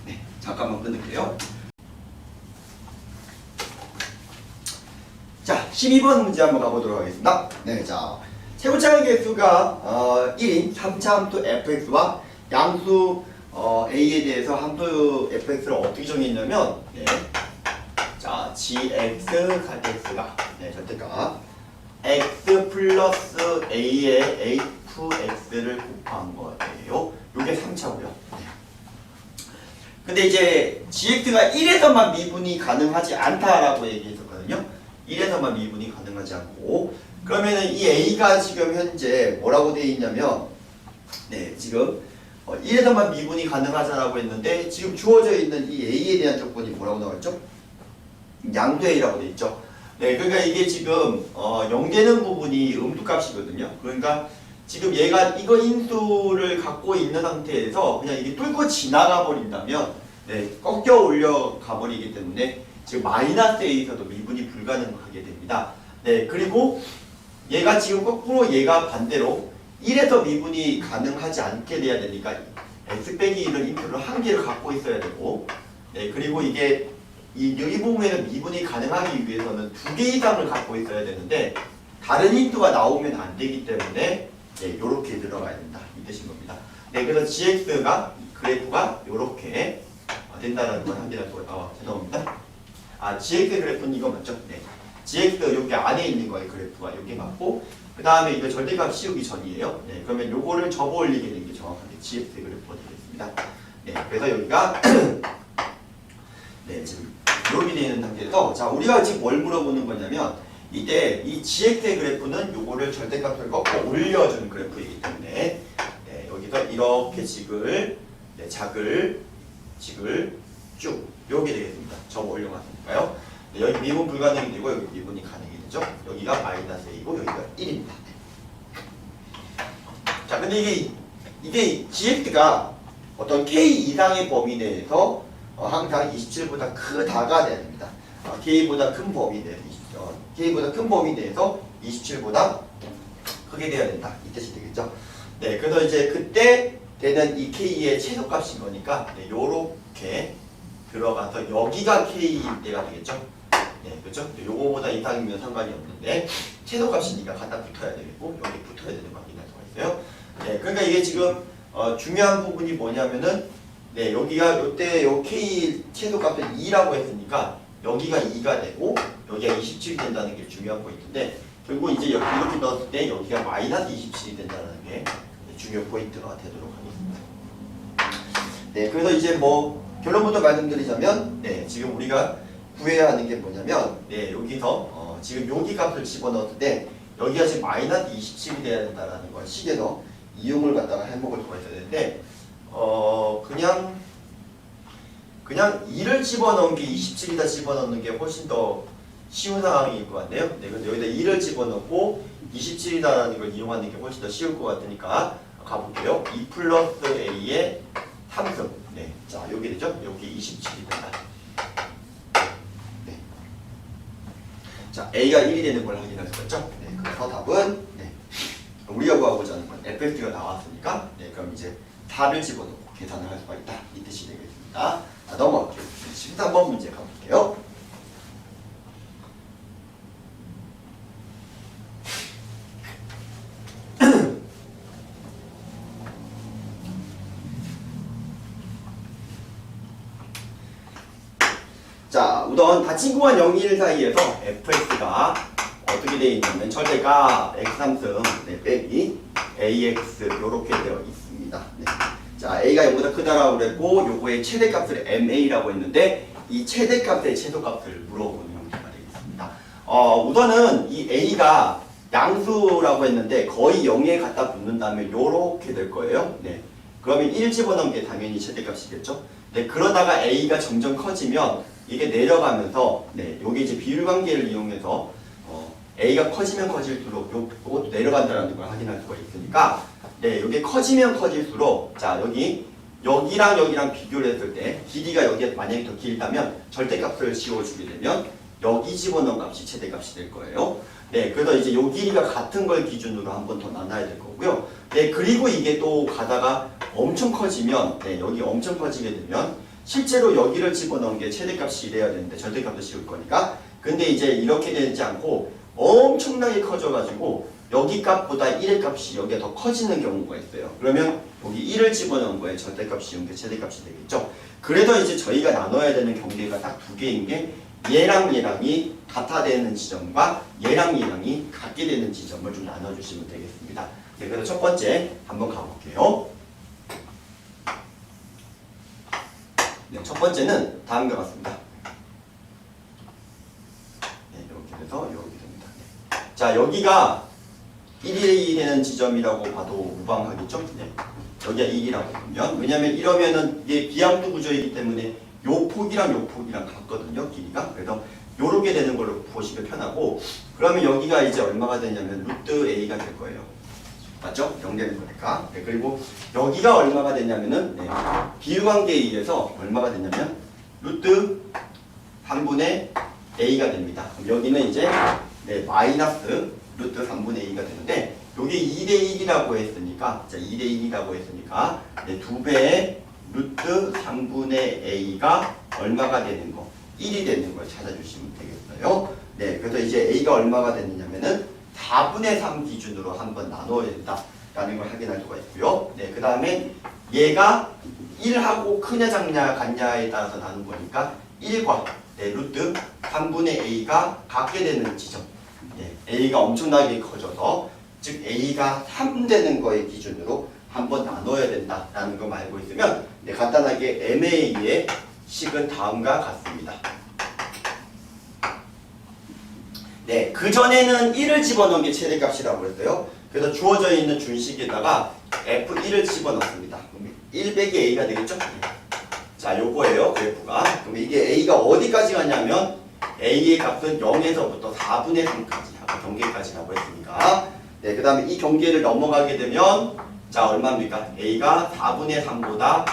네, 잠깐만 끊을게요. 자, 12번 문제 한번 가보도록 하겠습니다. 네, 자, 세부차의 개수가 1인 3차 함수 fx와 양수 a에 대해서 함수 fx를 어떻게 정했냐면, 네, 자, gx 갈 x가, 네, 절대값 x 플러스 a의 a2x를 곱한 거예요. 요게 3차고요. 네. 근데 이제 gx가 1에서만 미분이 가능하지 않다라고 얘기했었거든요. 1에서만 미분이 가능하지 않고, 그러면은 이 a가 지금 현재 뭐라고 되어 있냐면, 네, 지금 1에서만 미분이 가능하다라고 했는데, 지금 주어져 있는 이 a에 대한 조건이 뭐라고 나왔죠? 양수 a라고 되어 있죠. 네, 그러니까 이게 지금 0 되는 부분이 음수값이거든요. 그러니까 지금 얘가 이거 인수를 갖고 있는 상태에서 그냥 이게 뚫고 지나가 버린다면, 네, 꺾여 올려가 버리기 때문에 지금 마이너스 a에서도 미분이 불가능하게 됩니다. 네, 그리고 얘가 지금 거꾸로 얘가 반대로 1에서 미분이 가능하지 않게 돼야 되니까 x 빼기 1은 인표를 한 개를 갖고 있어야 되고, 네, 그리고 이게 이 부분에는 미분이 가능하기 위해서는 2개 이상을 갖고 있어야 되는데 다른 인수가 나오면 안 되기 때문에, 네, 요렇게 들어가야 된다, 이 뜻인 겁니다. 네, 그래서 gx가 그래프가 요렇게 된다는 건 한개라고. 죄송합니다. gx 그래프는 이거 맞죠? 네, gx 여기 안에 있는 거예요. 그래프가 여기 맞고, 그 다음에 이거 절대값 씌우기 전이에요. 네, 그러면 요거를 접어 올리게 되는 게 정확하게 gx 그래프가 되겠습니다. 네, 그래서 여기가 네, 지금 이렇게 되어 있는 상태에서, 자, 우리가 지금 뭘 물어보는 거냐면, 이때 이 gx의 그래프는 요거를 절대값을 꺾고 올려주는 그래프이기 때문에, 네, 여기서 이렇게 네, 직을 쭉 요게 되겠습니다. 접어 올려놨으니까요. 네, 여기 미분 불가능이 되고 여기 미분이 가능이 되죠. 여기가 마이너스 a이고 여기가 1입니다. 자, 근데 이게 gx가 어떤 k 이상의 범위 내에서 항상 27보다 크다가 돼야 됩니다. k보다 큰 범위 내에서 k보다 큰 범위 내에서 27보다 크게 돼야 된다, 이 뜻이 되겠죠. 네, 그래서 이제 그때 되는 이 k의 최소값인 거니까, 네, 요렇게 들어가서 여기가 K일 때가 되겠죠? 네, 그렇죠? 요거보다 이상이면 상관이 없는데 최소값이니까 갖다 붙어야 되겠고 여기 붙어야 되는 거 확인할 수가 있어요. 네, 그러니까 이게 지금 중요한 부분이 뭐냐면은 네, 여기가 요때 요 K 최소값을 2라고 했으니까 여기가 2가 되고 여기가 27이 된다는 게 중요한 포인트인데 결국 이제 이렇게 넣었을 때 여기가 마이너스 27이 된다는 게 중요 포인트가 되도록 하겠습니다. 네, 그래서 이제 뭐 결론부터 말씀드리자면 네, 지금 우리가 구해야 하는 게 뭐냐면 네, 여기서 지금 여기 값을 집어넣었을 때 여기가 지금 마이너스 27이 돼야 된다는 걸 식에서 이용을 갖다가 해먹을 수가 있어야 되는데 그냥 2를 집어넣은 게 27이다 집어넣는 게 훨씬 더 쉬운 상황일 것 같네요. 네, 근데 여기다 2를 집어넣고 27이다라는 걸 이용하는 게 훨씬 더 쉬울 것 같으니까 가볼게요. 2 플러스 A의 3승. 네, 자 여기 되죠? 여기 27이 된다. 네. 자, A가 1이 되는 걸 확인할 수가 있죠? 네, 그래서 답은 네, 우리가 구하고자 하는 건 FX가 나왔으니까 네, 그럼 이제 4를 집어넣고 계산을 할 수가 있다. 이 뜻이 되겠습니다. 자, 넘어갈게요. 13번 문제 가볼게요. 자, 우선 닫힌 구간 0, 1 사이에서 fx가 어떻게 되어 있냐면 절대값 x3승 네, 빼기 ax 이렇게 되어 있습니다. 네. 자, a가 0보다 크다라고 그랬고 요거의 최대값을 ma라고 했는데 이 최대값의 최소값을 물어보는 형태가 되겠습니다. 우선은 이 a가 양수라고 했는데 거의 0에 갖다 붙는다면 요렇게 될 거예요. 네. 그러면 1 집어넣은 게 당연히 최대값이겠죠. 네, 그러다가 a가 점점 커지면 이게 내려가면서 네, 여기 이제 비율 관계를 이용해서 a가 커지면 커질수록 요것도 내려간다는 걸 확인할 수가 있으니까 네, 이게 커지면 커질수록 자, 여기랑 여기랑 비교를 했을 때 길이가 여기에 만약에 더 길다면 절대값을 씌워주게 되면 여기 집어넣은 값이 최대값이 될 거예요. 네, 그래서 이제 요 길이가 같은 걸 기준으로 한 번 더 나눠야 될 거고요. 네, 그리고 이게 또 가다가 엄청 커지면 네, 여기 엄청 커지게 되면 실제로 여기를 집어넣은 게 최대값이 돼야 되는데 절대값도 씌울 거니까 근데 이제 이렇게 되지 않고 엄청나게 커져가지고 여기 값보다 1의 값이 여기가 더 커지는 경우가 있어요. 그러면 여기 1을 집어넣은 거에 절대값 씌운 게 최대값이 되겠죠. 그래서 이제 저희가 나눠야 되는 경계가 딱 두 개인 게 얘랑 얘랑이 같아 되는 지점과 얘랑 얘랑이 같게 되는 지점을 좀 나눠주시면 되겠습니다. 네, 그래서 첫 번째 한번 가볼게요. 네, 첫 번째는 다음과 같습니다. 네, 이렇게 돼서 이렇게 됩니다. 네. 자, 여기가 1이 되는 지점이라고 봐도 무방하겠죠? 네. 여기가 1이라고 보면 왜냐면 이러면은 이게 비함수 구조이기 때문에 요 폭이랑 같거든요, 길이가. 그래서 요렇게 되는 걸로 보시면 편하고 그러면 여기가 이제 얼마가 되냐면 루트 a가 될 거예요. 맞죠? 0 되는 거니까. 네, 그리고 여기가 얼마가 되냐면은 네, 비유관계에 의해서 얼마가 되냐면 루트 3분의 a가 됩니다. 그럼 여기는 이제 네, 마이너스 루트 3분의 a가 되는데 여기 2대 1이라고 했으니까 자 2대 1이라고 했으니까 네, 2배의 루트 3분의 a가 얼마가 되는 거 1이 되는 걸 찾아주시면 되겠어요. 네, 그래서 이제 a가 얼마가 되느냐면은 4분의 3 기준으로 한번 나눠야 된다라는 걸 확인할 수가 있고요. 네, 그 다음에 얘가 1하고 크냐 작냐 같냐에 따라서 나눈 거니까 1과 네, 루트 3분의 a가 같게 되는 지점. 네, a가 엄청나게 커져서 즉 a가 3 되는 거의 기준으로 한번 나눠야 된다라는 걸 알고 있으면 네, 간단하게 MA의 식은 다음과 같습니다. 네, 그전에는 1을 집어넣은 게 최대값이라고 했어요. 그래서 주어져 있는 준식에다가 F1을 집어넣습니다. 그럼 1 빼기 A가 되겠죠? 자, 요거예요, 그래프가. 그럼 이게 A가 어디까지 가냐면 A의 값은 0에서부터 4분의 3까지 아까 경계까지라고 했으니까 네, 그 다음에 이 경계를 넘어가게 되면 자, 얼마입니까? A가 4분의 3보다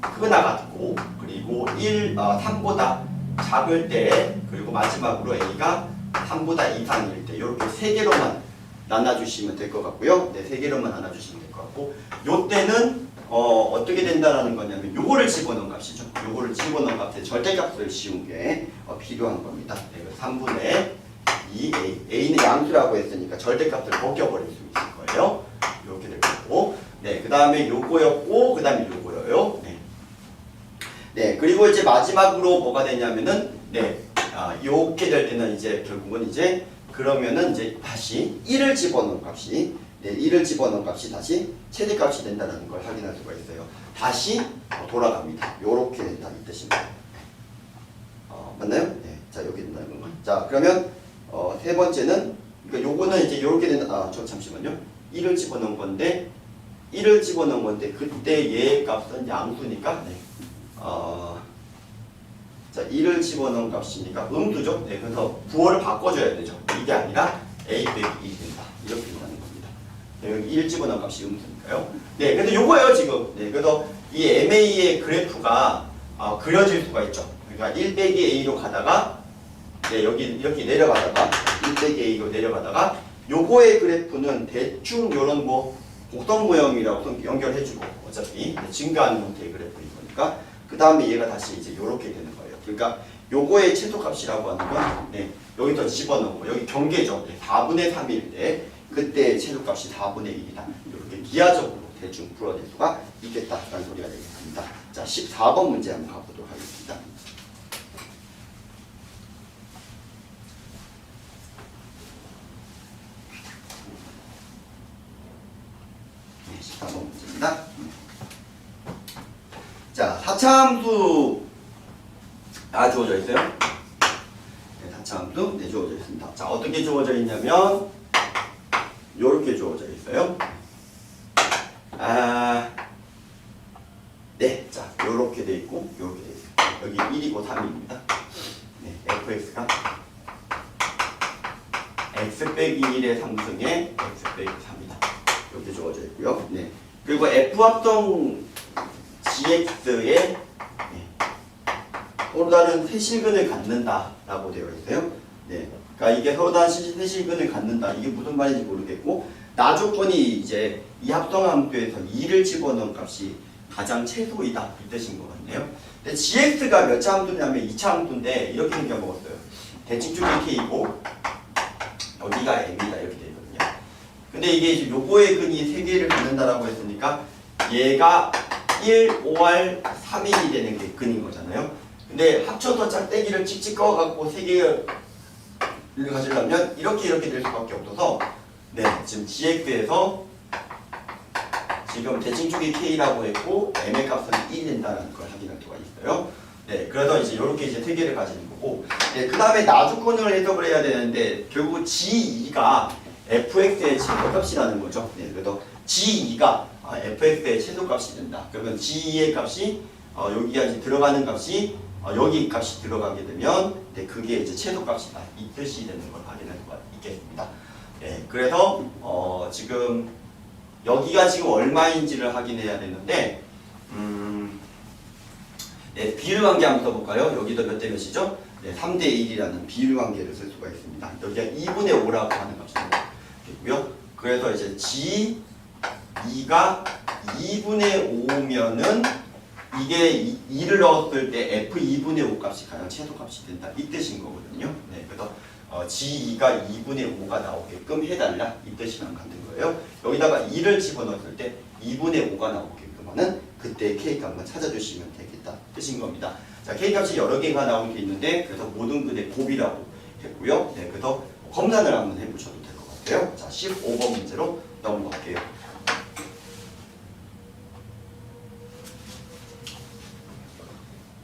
크거나 같고 그리고 3보다 작을 때 그리고 마지막으로 A가 3보다 이상일 때 이렇게 세 개로만 나눠주시면 될 것 같고요. 네, 세 개로만 나눠주시면 될 것 같고 요때는 어떻게 된다라는 거냐면 요거를 집어넣은 값이죠. 요거를 집어넣은 값에 절대값을 씌운 게 필요한 겁니다. 네, 3분의 2a. a는 양수라고 했으니까 절대값을 벗겨버릴 수 있을 거예요. 이렇게 될 거고. 네, 그 다음에 요거였고, 그 다음에 요거예요. 네. 네, 그리고 이제 마지막으로 뭐가 되냐면은, 네, 요렇게 될 때는 이제 결국은 이제 그러면은 이제 다시 1을 집어넣은 값이, 네, 1을 집어넣은 값이 다시 최대값이 된다는 걸 확인할 수가 있어요. 다시 돌아갑니다. 요렇게 된다 이 뜻입니다. 맞나요? 네, 자 여기 된다는 건가? 자 그러면 세 번째는 그러니까 요거는 이제 요렇게 된다. 잠시만요. 1을 집어넣은 건데 1을 집어넣은 건데 그때 얘의 값은 양수니까 네. 자 1을 집어넣은 값이니까 음수죠. 네, 그래서 부호를 바꿔줘야 되죠. 이게 아니라 a 빼기 2이 된다. 이렇게 된다는 겁니다. 네, 여기 1 집어넣은 값이 음수니까요. 네, 그래서 요거예요 지금. 네, 그래서 이 MA의 그래프가 그려질 수가 있죠. 그러니까 1 빼기 a로 가다가 네, 여기 이렇게 내려가다가 1 빼기 a로 내려가다가 요거의 그래프는 대충 요런 뭐 곡선 모형이라고 연결해주고 어차피 증가하는 형태의 그래프인 거니까 그 다음에 얘가 다시 이제 요렇게 되는 거예요. 그러니까 요거의 최소값이라고 하는 건 네, 여기서 집어넣고 여기 경계죠. 네, 4분의 3일 때 그때 최소값이 4분의 1이다. 이렇게 기하적으로 대충 풀어낼 수가 있겠다라는 소리가 되겠습니다. 자, 14번 문제 한번 가보도록 하겠습니다. 네, 14번 문제입니다. 자, 4차 함수 주어져 있어요. 네, 4차 함수 네, 주어져 있습니다. 자, 어떻게 주어져 있냐면 요렇게 주어져 있어요. 네, 자, 요렇게 돼 있고 요렇게 돼 있어요. 여기 1이고 3입니다. 네, fx가 x 빼기 1의 3승에 x 빼기 3이다. 이렇게 주어져 있고요. 네. 그리고 f 합성 gx의 서로 다른 세실근을 갖는다라고 되어 있어요. 네, 그러니까 이게 서로 다른 세실근을 갖는다. 이게 무슨 말인지 모르겠고 나조건이 이제 이 합성함수에서 2를 집어넣은 값이 가장 최소이다 이 뜻인 것 같네요. 근데 gx가 몇 차 함수냐면 2차 함수인데 이렇게 생겨 먹었어요. 대칭 쪽이 k고 여기가 m이다 이렇게 되거든요. 근데 이게 요거의 근이 3개를 갖는다라고 했으니까 얘가 1, 5R, 3일이 되는 게 근인 거잖아요. 근데 합쳐서 짝대기를 찍찍 꺼갖고 3개를 가지려면 이렇게 될 수밖에 없어서 네, 지금 gx에서 지금 대칭축이 k라고 했고 m의 값은 1이 된다는 걸 확인할 수가 있어요. 네, 그래서 이제 이렇게 이제 3개를 가지는 거고 네, 그 다음에 나주권을 해석을 해야 되는데 결국 g2가 fx의 최소값이라는 거죠. 네, 그래서 g2가 fx의 최소값이 된다. 그러면 g2의 값이 여기가 이제 들어가는 값이 여기 값이 들어가게 되면 네, 그게 이제 최소값이다. 이 뜻이 되는 걸 확인할 수가 있겠습니다. 네, 그래서 지금 여기가 지금 얼마인지를 확인해야 되는데 네, 비율관계 한번 써볼까요? 여기도 몇 대 몇이죠? 네, 3대 1이라는 비율관계를 쓸 수가 있습니다. 여기가 2분의 5라고 하는 값이 되고요. 그래서 이제 G2가 2분의 5면은 이게 2를 넣었을 때 F 2분의 5 값이 가장 최소값이 된다. 이 뜻인 거거든요. 네, 그래서 G2가 2분의 5가 나오게끔 해달라. 이 뜻이랑 같은 거예요. 여기다가 2를 집어넣었을 때 2분의 5가 나오게끔 하는 그때 K값만 찾아주시면 되겠다. 뜻인 겁니다. 자, K값이 여러 개가 나온 게 있는데 그래서 모든 근의 곱이라고 했고요. 네, 그래서 검산을 한번 해보셔도 될 것 같아요. 자, 15번 문제로 넘어갈게요.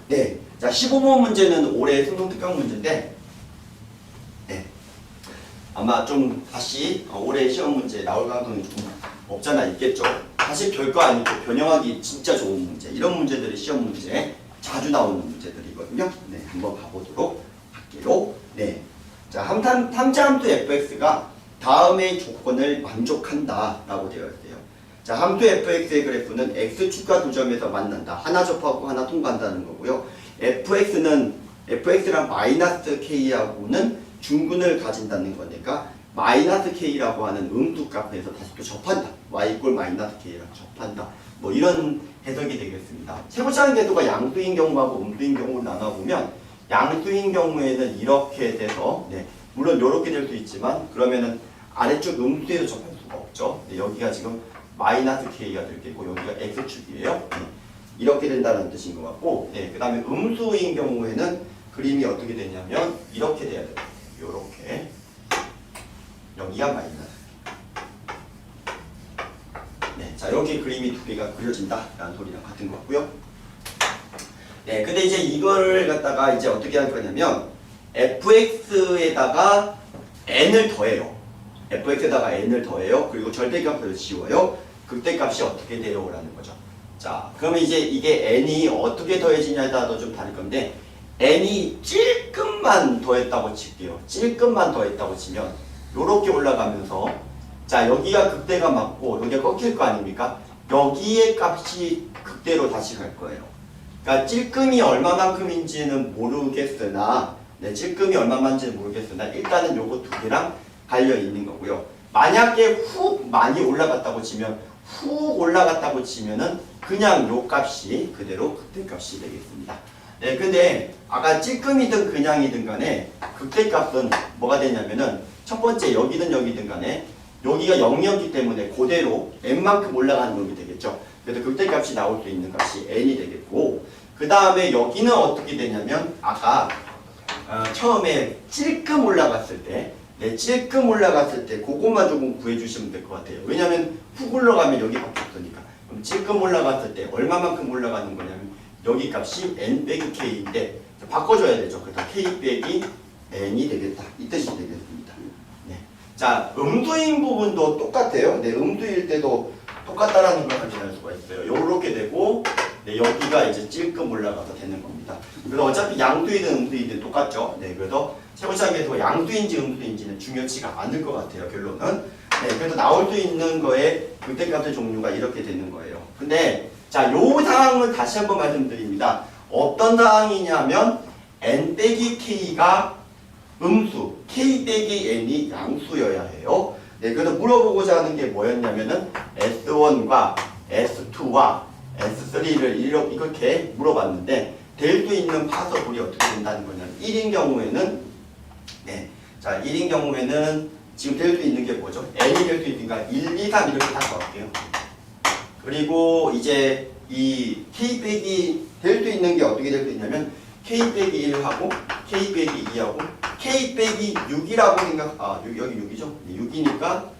네, 자 15번 문제는 올해 수능 특강 문제인데 네, 아마 좀 다시 올해 시험 문제 나올 가능성이 좀 없잖아 있겠죠. 사실 별거 아니고 변형하기 진짜 좋은 문제, 이런 문제들이 시험 문제에 자주 나오는 문제들이거든요. 네, 한번 가보도록 할게요. 네, 자 탐자 함수 fx가 다음의 조건을 만족한다라고 되어 있어요. 자, 함수 fx의 그래프는 x축과 두 점에서 만난다. 하나 접하고 하나 통과한다는 거고요. fx랑 마이너스 k하고는 중근을 가진다는 거니까 마이너스 k라고 하는 음수 값에서 다시 또 접한다. y 이꼴 마이너스 k랑 접한다. 뭐 이런 해석이 되겠습니다. 최고차항 궤도가 양수인 경우하고 음수인 경우를 나눠보면 양수인 경우에는 이렇게 돼서 물론 이렇게 될 수 있지만 그러면은 아래쪽 음수에도 접할 수가 없죠. 여기가 지금 마이너스 K가 되겠고 여기가 X축이에요. 이렇게 된다는 뜻인 것 같고 그 다음에 음수인 경우에는 그림이 어떻게 되냐면 이렇게 돼야 돼요. 이렇게 여기가 마이너스. 자 이렇게 그림이 두 개가 그려진다라는 소리랑 같은 것 같고요. 근데 이제 이거를 갖다가 이제 어떻게 할 거냐면 fx에다가 n을 더해요. fx에다가 n을 더해요. 그리고 절대값을 지워요. 극대값이 어떻게 돼요? 라는 거죠. 자, 그러면 이제 이게 n이 어떻게 더해지냐에 따라서 좀 다를 건데 n이 찔끔만 더했다고 칠게요. 찔끔만 더했다고 치면 요렇게 올라가면서 자 여기가 극대가 맞고 여기가 꺾일 거 아닙니까? 여기의 값이 극대로 다시 갈 거예요. 그러니까 찔끔이 얼마만큼인지는 모르겠으나 찔끔이 얼마만지는 모르겠으나 일단은 요거 두 개랑 갈려 있는 거고요. 만약에 훅 많이 올라갔다고 치면 훅 올라갔다고 치면은 그냥 요 값이 그대로 극대값이 되겠습니다. 근데 아까 찔끔이든 그냥이든 간에 극대값은 뭐가 되냐면은 첫 번째 여기든 간에 여기가 0이었기 때문에 그대로 n만큼 올라가는 놈이 되겠죠. 그래서 극대값이 나올 수 있는 값이 n이 되겠고 그 다음에 여기는 어떻게 되냐면 아까 처음에 찔끔 올라갔을 때 찔끔 올라갔을 때 그것만 조금 구해주시면 될 것 같아요. 왜냐면 훅 올라가면 여기밖에 없으니까. 그럼 찔끔 올라갔을 때 얼마만큼 올라가는 거냐면 여기 값이 n 빼기 k인데 바꿔줘야 되죠. 그래서 k 빼기 n이 되겠다. 이 뜻이 되겠습니다. 자, 음수인 부분도 똑같아요. 음수일 때도 똑같다라는 걸 확인할 수가 있어요. 요렇게 되고 여기가 이제 찔끔 올라가서 되는 겁니다. 그래서 어차피 양수이든 음수이든 똑같죠. 그래서 최고차항에서 양수인지 음수인지는 중요치가 않을 것 같아요. 결론은. 그래서 나올 수 있는 거에 극대값의 종류가 이렇게 되는 거예요. 근데 자, 요 상황을 다시 한번 말씀드립니다. 어떤 상황이냐면 n 빼기 k가 음수, k 빼기 n이 양수여야 해요. 그래서 물어보고자 하는 게 뭐였냐면은 S1과 S2와 S3를 이렇게 물어봤는데 될 수 있는 파서블이 어떻게 된다는 거냐면 1인 경우에는 자 1인 경우에는 지금 될 수 있는 게 뭐죠? n이 될 수 있으니까 1, 2, 3 이렇게 다 적을게요. 그리고 이제 이 k 빼기 될 수 있는 게 어떻게 될 수 있냐면 k 빼기 1하고 k 빼기 2하고 k 빼기 6이라고 여기 6이죠? 6이니까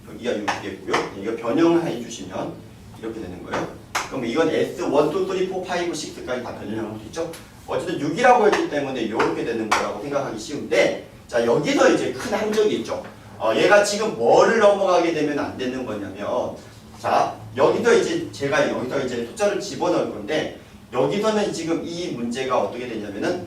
여기가 6이겠고요. 이거 변형해 주시면 이렇게 되는 거예요. 그럼 이건 S1, 2, 3, 4, 5, 6까지 다 변형할 수 있죠? 어쨌든 6이라고 했기 때문에 이렇게 되는 거라고 생각하기 쉬운데 자 여기서 이제 큰 함정이 있죠. 얘가 지금 뭐를 넘어가게 되면 안 되는 거냐면 자 여기서 이제 제가 여기서 이제 숫자를 집어넣을 건데 여기서는 지금 이 문제가 어떻게 되냐면은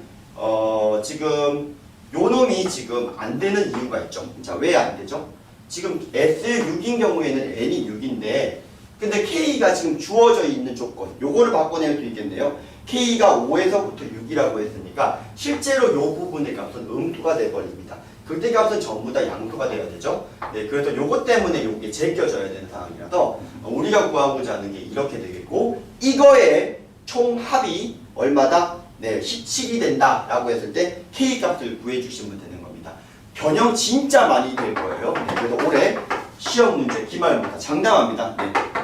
지금 요 놈이 지금 안 되는 이유가 있죠. 자, 왜 안 되죠? 지금 S6인 경우에는 N이 6인데 근데 K가 지금 주어져 있는 조건 요거를 바꿔낼 수 있겠네요. K가 5에서부터 6이라고 했으니까 실제로 요 부분의 값은 음수가 돼버립니다. 극대값은 전부 다 양수가 돼야 되죠. 그래서 요것 때문에 요게 제껴져야 되는 상황이라서 우리가 구하고자 하는 게 이렇게 되겠고 이거의 총합이 얼마다? 17이 된다라고 했을 때 K값을 구해주시면 되는 겁니다. 변형 진짜 많이 될 거예요. 그래서 올해 시험 문제 기말입니다. 장담합니다.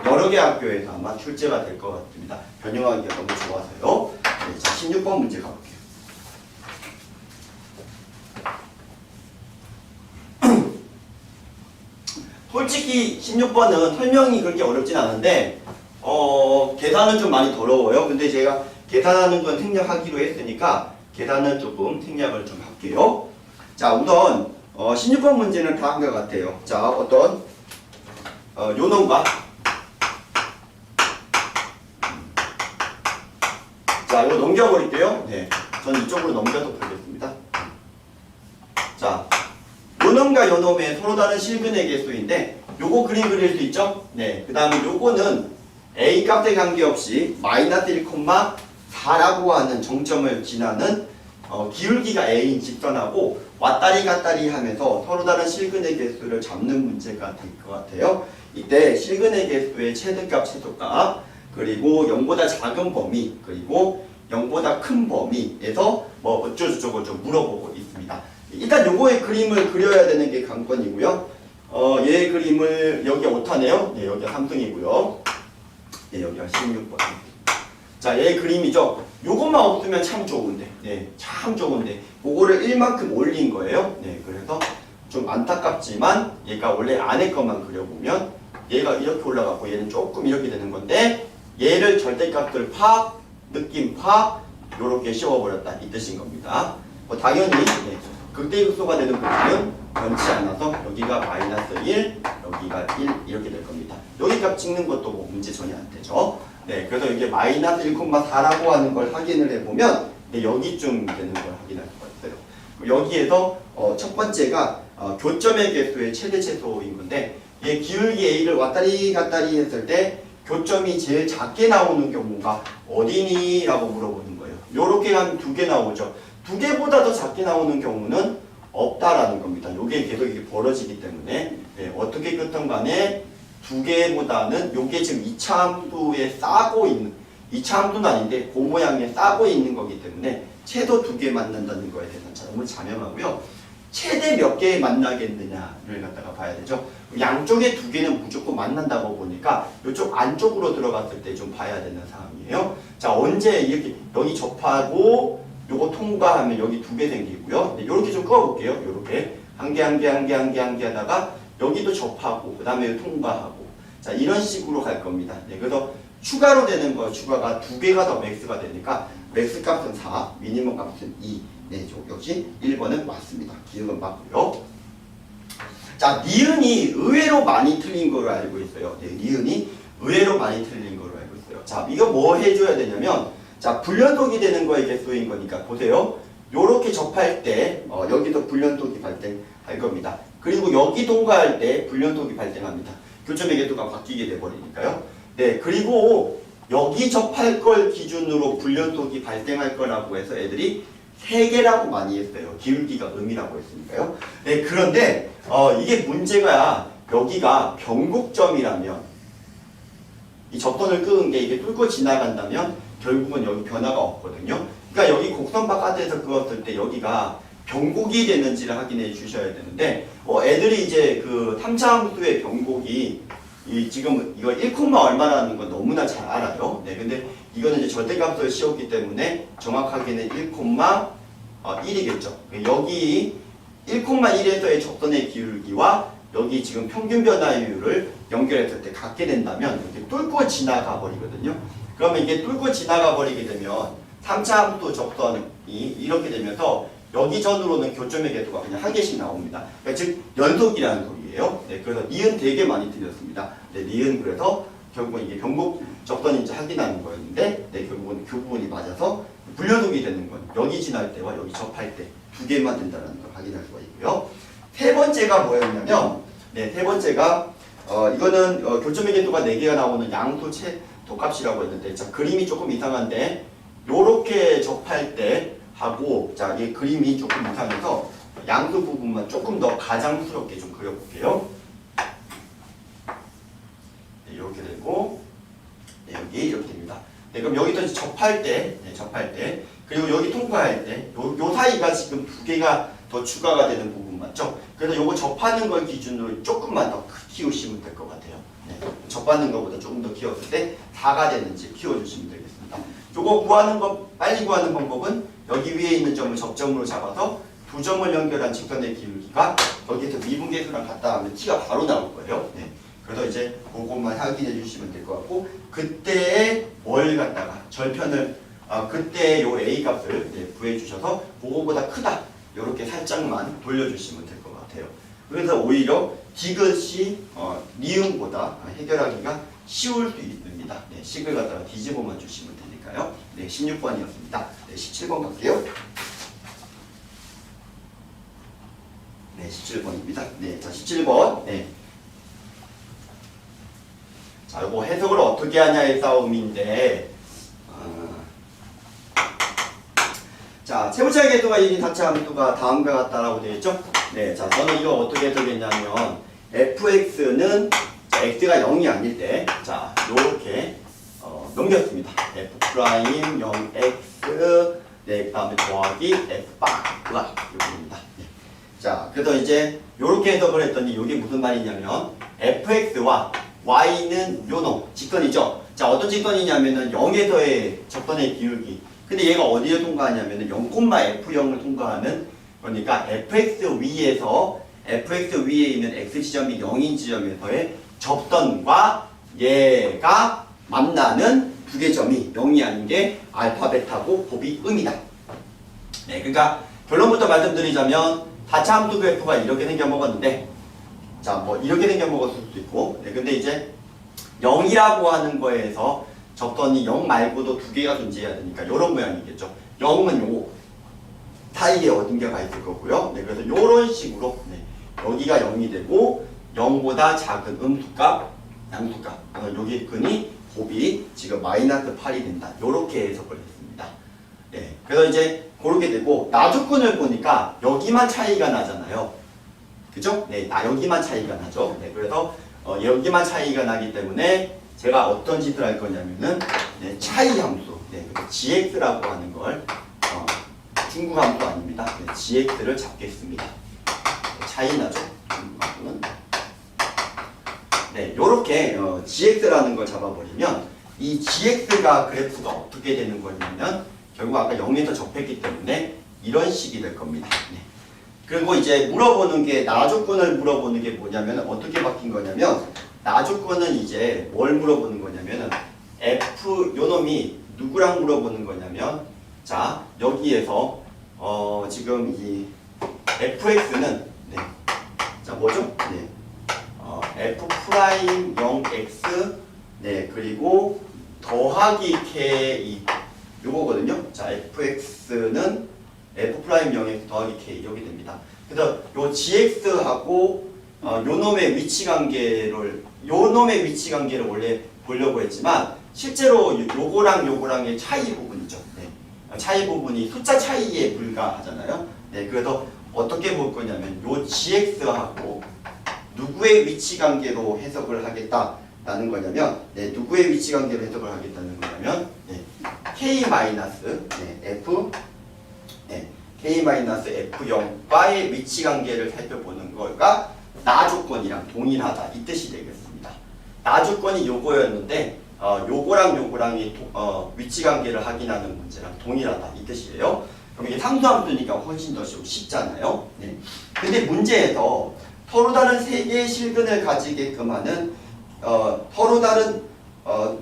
여러 개 학교에서 아마 출제가 될 것 같습니다. 변형하기가 너무 좋아서요. 자, 16번 문제 가볼게요. 솔직히 16번은 설명이 그렇게 어렵진 않은데 계산은 좀 많이 더러워요. 근데 제가 계산하는 건 생략하기로 했으니까 계산은 조금 생략을 좀 할게요. 자, 우선 16번 문제는 다 한 것 같아요. 자, 어떤 요 놈과 자, 이거 넘겨버릴게요. 저는 이쪽으로 넘겨서 보겠습니다. 자, 요 놈과 요 놈의 서로 다른 실근의 개수인데 요거 그림 그릴 수 있죠? 그 다음에 요거는 A 값에 관계없이 마이너스 1,4라고 하는 정점을 지나는 기울기가 A인 직선하고 왔다리 갔다리 하면서 서로 다른 실근의 개수를 잡는 문제가 될 것 같아요. 이때 실근의 개수의 최대값, 최소값, 그리고 0보다 작은 범위, 그리고 0보다 큰 범위에서 뭐 어쩌고저쩌고 좀 물어보고 있습니다. 일단 요거의 그림을 그려야 되는 게 관건이고요. 얘 그림을 여기가 5타네요. 네, 여기가 3등이고요. 네, 여기가 16번. 자, 얘 그림이죠. 요것만 없으면 참 좋은데, 네, 참 좋은데, 그거를 1만큼 올린 거예요. 네, 그래서 좀 안타깝지만 얘가 원래 안에 것만 그려보면 얘가 이렇게 올라가고 얘는 조금 이렇게 되는 건데 얘를 절대값들 파악, 느낌 파악 요렇게 씌워버렸다 이 뜻인 겁니다. 뭐 당연히 네, 극대극소가 되는 부분은 변치 않아서 여기가 마이너스 1, 여기가 1 이렇게 될 겁니다. 여기 값 찍는 것도 뭐 문제 전혀 안 되죠. 네, 그래서 이게 마이너스 1,4라고 하는 걸 확인을 해보면 네, 여기쯤 되는 걸 확인할 수가 있어요. 여기에서 첫 번째가 교점의 개수의 최대 최소인 건데 얘 기울기 A를 왔다리 갔다리 했을 때 교점이 제일 작게 나오는 경우가 어디니? 라고 물어보는 거예요. 요렇게 하면 2개 나오죠. 2개보다 더 작게 나오는 경우는 없다라는 겁니다. 요게 계속 이게 벌어지기 때문에 네, 어떻게 끝든 간에 2개보다는 요게 지금 2차 함수에 싸고 있는 2차 함수는 아닌데 그 모양에 싸고 있는 거기 때문에 최소 2개 만난다는 거에 대해서는 너무 자명하고요. 최대 몇 개 만나겠느냐를 갖다가 봐야 되죠. 양쪽에 2개는 무조건 만난다고 보니까 이쪽 안쪽으로 들어갔을 때 좀 봐야 되는 상황이에요. 자, 언제 이렇게 여기 접하고 요거 통과하면 여기 2개 생기고요. 네, 요렇게 좀 그어볼게요. 요렇게 한 개 하다가 여기도 접하고 그 다음에 통과하고 자 이런 식으로 갈 겁니다. 네, 그래서 추가로 되는 거 추가가 2개가 더 맥스가 되니까 맥스 값은 4, 미니멈 값은 2. 네, 역시 1번은 맞습니다. 기억은 맞고요. 자, 니은이 의외로 많이 틀린 거로 알고 있어요. 네, 니은이 의외로 많이 틀린 거로 알고 있어요. 자, 이거 뭐 해줘야 되냐면 자, 불연속이 되는 거의 개수인 거니까 보세요. 요렇게 접할 때 여기도 불연속이 발생할 겁니다. 그리고 여기 통과할 때 불연속이 발생합니다. 교점의 개수가 바뀌게 돼버리니까요. 네, 그리고 여기 접할 걸 기준으로 불연속이 발생할 거라고 해서 애들이 3개라고 많이 했어요. 기울기가 음이라고 했으니까요. 네, 그런데 이게 문제가 여기가 변곡점이라면 이 접선을 끄은 게 이게 뚫고 지나간다면 결국은 여기 변화가 없거든요. 그러니까 여기 곡선 바깥에서 그었을 때 여기가 변곡이 되는지를 확인해 주셔야 되는데 애들이 이제 그 3차 함수의 변곡이 지금 이거 1, 얼마라는 건 너무나 잘 알아요. 네, 근데 이거는 이제 절대값을 씌웠기 때문에 정확하게는 1,1이겠죠. 여기 1,1에서의 접선의 기울기와 여기 지금 평균 변화율을 연결했을 때 같게 된다면 이렇게 뚫고 지나가 버리거든요. 그러면 이게 뚫고 지나가 버리게 되면 3차 함수 접선이 이렇게 되면서 여기 전으로는 교점의 개수가 그냥 한 개씩 나옵니다. 그러니까 즉 연속이라는 소리예요. 네, 그래서 니은 되게 많이 틀렸습니다. 네, 니은 그래서 결국은 이게 변곡 접선인지 확인하는 거였는데 네, 결국은 그 부분이 맞아서 불연속이 되는 건 여기 지날 때와 여기 접할 때 2개만 된다는 걸 확인할 수가 있고요. 세 번째가 뭐였냐면 네, 세 번째가 이거는 교점의 개수가 4개가 나오는 양수 최소값이라고 했는데 자, 그림이 조금 이상한데 요렇게 접할 때 하고 자, 이 그림이 조금 이상해서 양수 부분만 조금 더 가장스럽게 좀 그려볼게요. 네, 이렇게 되고 네, 여기 이렇게 됩니다. 네, 그럼 여기서 이제 접할 때, 네, 접할 때 그리고 여기 통과할 때 요 사이가 지금 2개가 더 추가가 되는 부분 맞죠? 그래서 요거 접하는 걸 기준으로 조금만 더 키우시면 될 것 같아요. 네, 접하는 것보다 조금 더 키웠을 때 4가 되는지 키워주시면 되겠습니다. 요거 구하는 거 빨리 구하는 방법은 여기 위에 있는 점을 접점으로 잡아서 2점을 연결한 직선의 기울기가 여기에서 미분계수랑 같다 하면 t가 바로 나올 거예요. 네. 그래서 이제 그것만 확인해 주시면 될 것 같고 그때의 뭘 갖다가 절편을 그때 요 a 값을 네, 구해 주셔서 그거보다 크다 이렇게 살짝만 돌려주시면 될 것 같아요. 그래서 오히려 디귿이 니은보다 해결하기가 쉬울 수 있습니다. 네, 식을 갖다가 뒤집어만 주시면 되니까요. 네, 16번이었습니다. 네, 17번 갈게요. 네, 17번입니다. 네, 자, 17번. 네. 자, 이거 해석을 어떻게 하냐의 싸움인데, 자, 세부차의 개수가 1인 4차 함수가 다음과 같다라고 되어 있죠? 네, 자, 저는 이거 어떻게 해석했냐면, fx는 x가 0이 아닐 때, 자, 요렇게, 넘겼습니다. f 프라임 0x 네, 그다음에 더하기 f 바가 이렇게 됩니다. 네. 자, 그래서 이제 이렇게 해석을 했더니 이게 무슨 말이냐면 fx와 y는 요놈 직선이죠. 자, 어떤 직선이냐면은 0에서의 적선의 기울기. 근데 얘가 어디를 통과하냐면은 0,f0을 통과하는 그러니까 fx 위에 있는 x 지점이 0인 지점에서의 접선과 얘가 만나는 두 개 점이 0이 아닌 게 알파, 베타고 곱이 음이다. 네, 그러니까 결론부터 말씀드리자면 다차함수 그래프가 이렇게 생겨 먹었는데, 자, 뭐 이렇게 생겨 먹었을 수도 있고, 네, 근데 이제 0이라고 하는 거에서 접선이 0 말고도 두 개가 존재해야 되니까 이런 모양이겠죠. 0은 요 사이에 어딘가가 있을 거고요. 네, 그래서 이런 식으로 네, 여기가 0이 되고 0보다 작은 음수값, 양수값. 여기 근이 곱이 지금 마이너스 8이 된다. 이렇게 해석을 했습니다. 네, 그래서 이제 그렇게 되고 나주근을 보니까 여기만 차이가 나잖아요. 그죠? 네, 여기만 차이가 나죠. 네, 그래서 여기만 차이가 나기 때문에 제가 어떤 짓을 할 거냐면은 네, 차이 함수, 네, gx라고 하는 걸 중국 함수 아닙니다. 네, gx를 잡겠습니다. 네, 차이 나죠. 중국 함수는. 네, 요렇게 gx라는 걸 잡아버리면 이 gx가 그래프가 어떻게 되는 거냐면 결국 아까 0에서 접했기 때문에 이런 식이 될 겁니다. 네. 그리고 이제 물어보는 게 나조건을 물어보는 게 뭐냐면 어떻게 바뀐 거냐면 나조건은 이제 뭘 물어보는 거냐면은 f 요놈이 누구랑 물어보는 거냐면 자 여기에서 지금 이 fx는 네. 자 뭐죠? 네. f 프라임 0x 네 그리고 더하기 k 요거거든요. 자 fx는 f 프라임 0x 더하기 k 여기 됩니다. 그래서 요 gx하고 요놈의 위치 관계를 원래 보려고 했지만 실제로 요거랑의 차이 부분이죠. 네. 차이 부분이 숫자 차이에 불과하잖아요. 네, 그래서 어떻게 볼 거냐면 요 gx하고 누구의 위치 관계로 해석을 하겠다라는 거냐면 네, 누구의 위치 관계로 해석을 하겠다는 거냐면 네, k 마이너스 네, f 네, k-f0과의 위치 관계를 살펴보는 거가 나조건이랑 동일하다 이 뜻이 되겠습니다. 나조건이 요거였는데 요거랑의 위치 관계를 확인하는 문제랑 동일하다 이 뜻이에요. 그럼 이게 상수함수니까 훨씬 더 쉽잖아요. 네. 근데 문제에서 서로 다른 세 개의 실근을 가지게끔 하는 서로 다른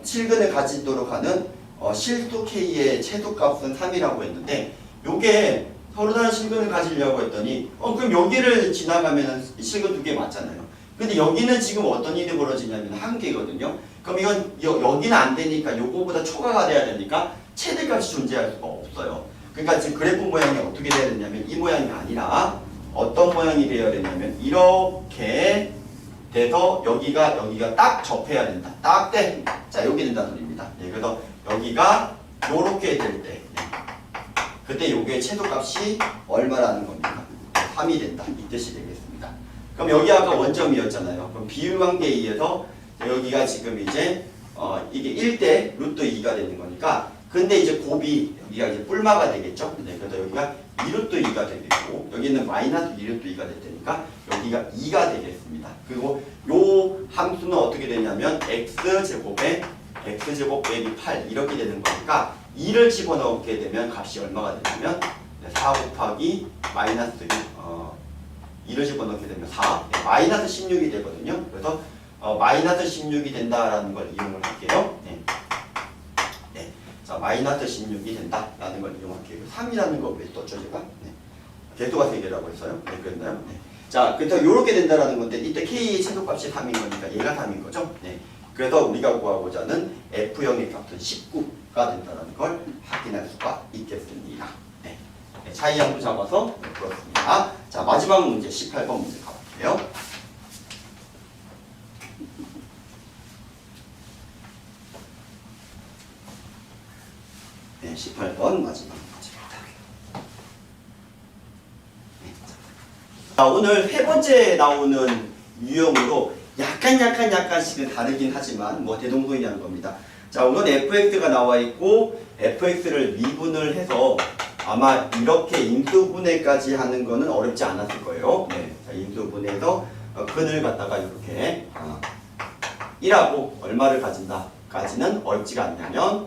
실근을 가지도록 하는 실수 k의 최소값은 3이라고 했는데 요게 서로 다른 실근을 가지려고 했더니 그럼 여기를 지나가면 실근 두 개 맞잖아요. 근데 여기는 지금 어떤 일이 벌어지냐면 한 개거든요. 그럼 이건 여기는 안 되니까 요거보다 초과가 돼야 되니까 최대값이 존재할 수가 없어요. 그러니까 지금 그래프 모양이 어떻게 돼야 되냐면 이 모양이 아니라 어떤 모양이 되어야 되냐면 이렇게 돼서 여기가 딱 접해야 된다. 딱 돼. 자 여기 된다는 소리입니다. 네, 그래서 여기가 요렇게 될 때 네. 그때 요게 최소값이 얼마라는 겁니까? 3이 된다. 이 뜻이 되겠습니다. 그럼 여기 아까 원점이었잖아요. 그럼 비율관계에 의해서 여기가 지금 이제 이게 1대 루트 2가 되는 거니까 근데 이제 곱이 여기가 이제 뿔마가 되겠죠. 네, 그래서 여기가 2루트 2가 되겠고 여기는 마이너스 2루트 2가 될 테니까 여기가 2가 되겠습니다. 그리고 요 함수는 어떻게 되냐면 x제곱에 x제곱 빼기 8 이렇게 되는 거니까 2를 집어넣게 되면 값이 얼마가 되냐면 4 곱하기 마이너스 6 2를 집어넣게 되면 4 마이너스 16이 되거든요. 그래서 마이너스 16이 된다라는 걸 이용을 할게요. 네. 네. 자 마이너스 16이 된다라는 걸 이용할게요. 3이라는 거 왜 썼죠 제가? 네. 개수가 3개라고 했어요. 네, 그랬나요? 네. 자 그래서 이렇게 된다라는 건데 이때 k의 최소값이 3인 거니까 얘가 3인 거죠. 네. 그래서 우리가 구하고자 하는 F0의 값은 19가 된다는 걸 확인할 수가 있겠습니다. 네. 네, 차이 함수 잡아서 네, 그렇습니다. 자 마지막 문제 18번 문제 가볼게요. 네, 18번 마지막 문제입니다. 네, 자, 오늘 세 번째 나오는 유형으로 약간씩은 다르긴 하지만 뭐 대동소이한 겁니다. 자, 우선 fx가 나와 있고 fx를 미분을 해서 아마 이렇게 인수분해까지 하는 거는 어렵지 않았을 거예요. 네. 자, 인수분해해서 근을 갖다가 이렇게 1하고 얼마를 가진다까지는 어렵지가 않냐면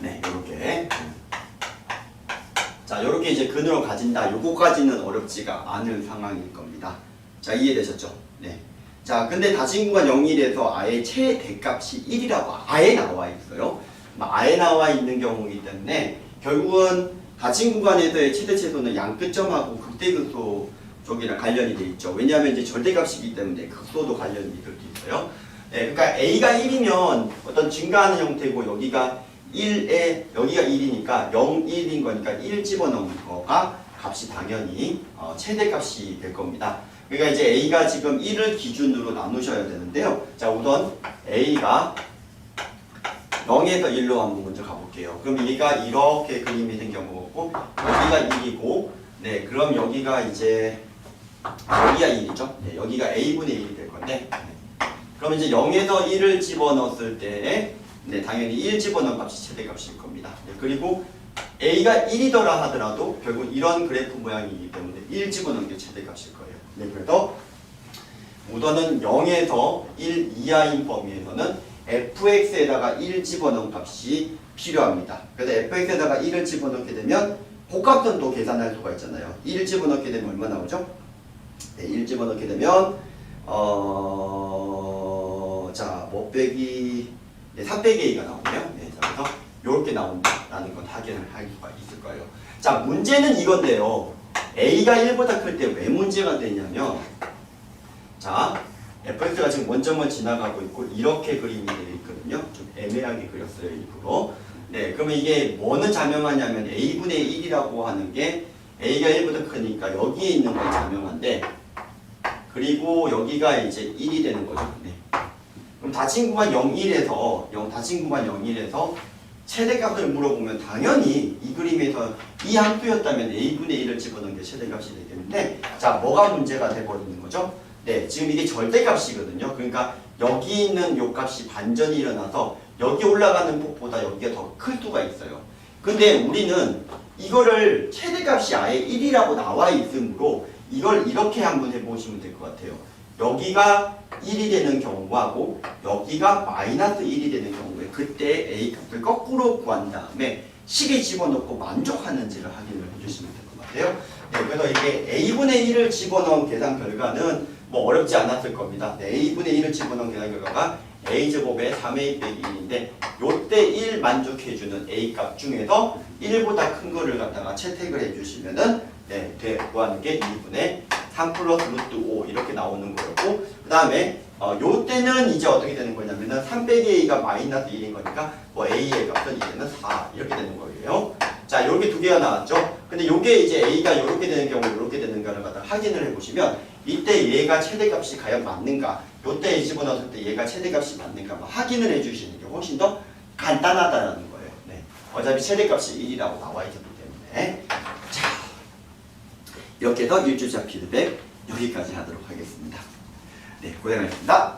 네, 요렇게 자, 요렇게 이제 근으로 가진다. 요거까지는 어렵지가 않은 상황일 겁니다. 자, 이해되셨죠? 네. 자, 근데 다진구간 0일에서 아예 최대값이 1이라고 아예 나와 있어요. 아예 나와 있는 경우이기 때문에 결국은 다진구간에서의 최대최소는 양끝점하고 극대극소 쪽이랑 관련이 돼 있죠. 왜냐하면 이제 절대값이기 때문에 극소도 관련이 될 수 있어요. 네, 그러니까 A가 1이면 어떤 증가하는 형태고 여기가 1에 여기가 1이니까 0, 1인 거니까 1 집어넣은 거가 값이 당연히 최대값이 될 겁니다. 그러니까 이제 A가 지금 1을 기준으로 나누셔야 되는데요. 자, 우선 A가 0에서 1로 한번 먼저 가볼게요. 그럼 얘가 이렇게 그림이 된 경우고 여기가 1이고 네, 그럼 여기가 이제 여기가 1이죠. 네, 여기가 A분의 1이 될 건데 네. 그럼 이제 0에서 1을 집어넣었을 때 네, 당연히 1 집어넣은 값이 최대값일 겁니다. 네, 그리고 A가 1이더라 하더라도 결국 이런 그래프 모양이기 때문에 1 집어넣은 게 최대값일 거예요. 네, 그래서 우선은 0에서 1 이하인 범위에서는 fx에다가 1 집어넣은 값이 필요합니다. 그래서 fx에다가 1을 집어넣게 되면 복합선 또 계산할 수가 있잖아요. 1 집어넣게 되면 얼마 나오죠? 네, 1 집어넣게 되면 자, 뭐 빼기 네, 3 빼기 a가 나오네요. 네, 자, 그래서 이렇게 나온다라는 건 확인을 할 수가 있을 거예요. 자, 문제는 이건데요. a가 1보다 클 때 왜 문제가 되냐면 자, fx가 지금 원점을 지나가고 있고 이렇게 그림이 되어 있거든요. 좀 애매하게 그렸어요, 일부러. 네, 그러면 이게 뭐는 자명하냐면 a분의 1이라고 하는 게 a가 1보다 크니까 여기에 있는 건 자명한데 그리고 여기가 이제 1이 되는 거죠. 네. 그럼 다친구간 0,1에서 다친구간 0,1에서 최대값을 물어보면 당연히 이 그림에서 이 함수였다면 a분의 1을 집어넣은 게 최대값이 되겠는데 자, 뭐가 문제가 돼버리는 거죠? 네, 지금 이게 절대값이거든요. 그러니까 여기 있는 요 값이 반전이 일어나서 여기 올라가는 폭보다 여기가 더 클 수가 있어요. 근데 우리는 이거를 최대값이 아예 1이라고 나와 있으므로 이걸 이렇게 한번 해보시면 될 것 같아요. 여기가 1이 되는 경우하고 여기가 마이너스 1이 되는 경우에 그때 A 값을 거꾸로 구한 다음에 식에 집어넣고 만족하는지를 확인을 해주시면 될 것 같아요. 네, 그래서 이게 A분의 1을 집어넣은 계산 결과는 뭐 어렵지 않았을 겁니다. 네, A분의 1을 집어넣은 계산 결과가 A제곱의 3A 빼기 1인데 요때 1 만족해주는 A 값 중에서 1보다 큰 거를 갖다가 채택을 해주시면은 네, 구하는 게 2분의 3 플러스 루트 5 이렇게 나오는 거였고 그 다음에 요때는 이제 어떻게 되는 거냐면은 3 빼기 A가 마이너스 1인 거니까 뭐 A의 값은 이제는 4 이렇게 되는 거예요. 자, 요렇게 두 개가 나왔죠. 근데 요게 이제 A가 요렇게 되는 경우 요렇게 되는 거를 갖다 확인을 해보시면 이때 얘가 최대값이 과연 맞는가 요때 집어넣었을 때 얘가 최대값이 맞는가 확인을 해주시는 게 훨씬 더 간단하다는 거예요. 네. 어차피 최대값이 1이라고 나와 있기 때문에 자, 이렇게 해서 1주차 피드백 여기까지 하도록 하겠습니다. 네, 고생하셨습니다.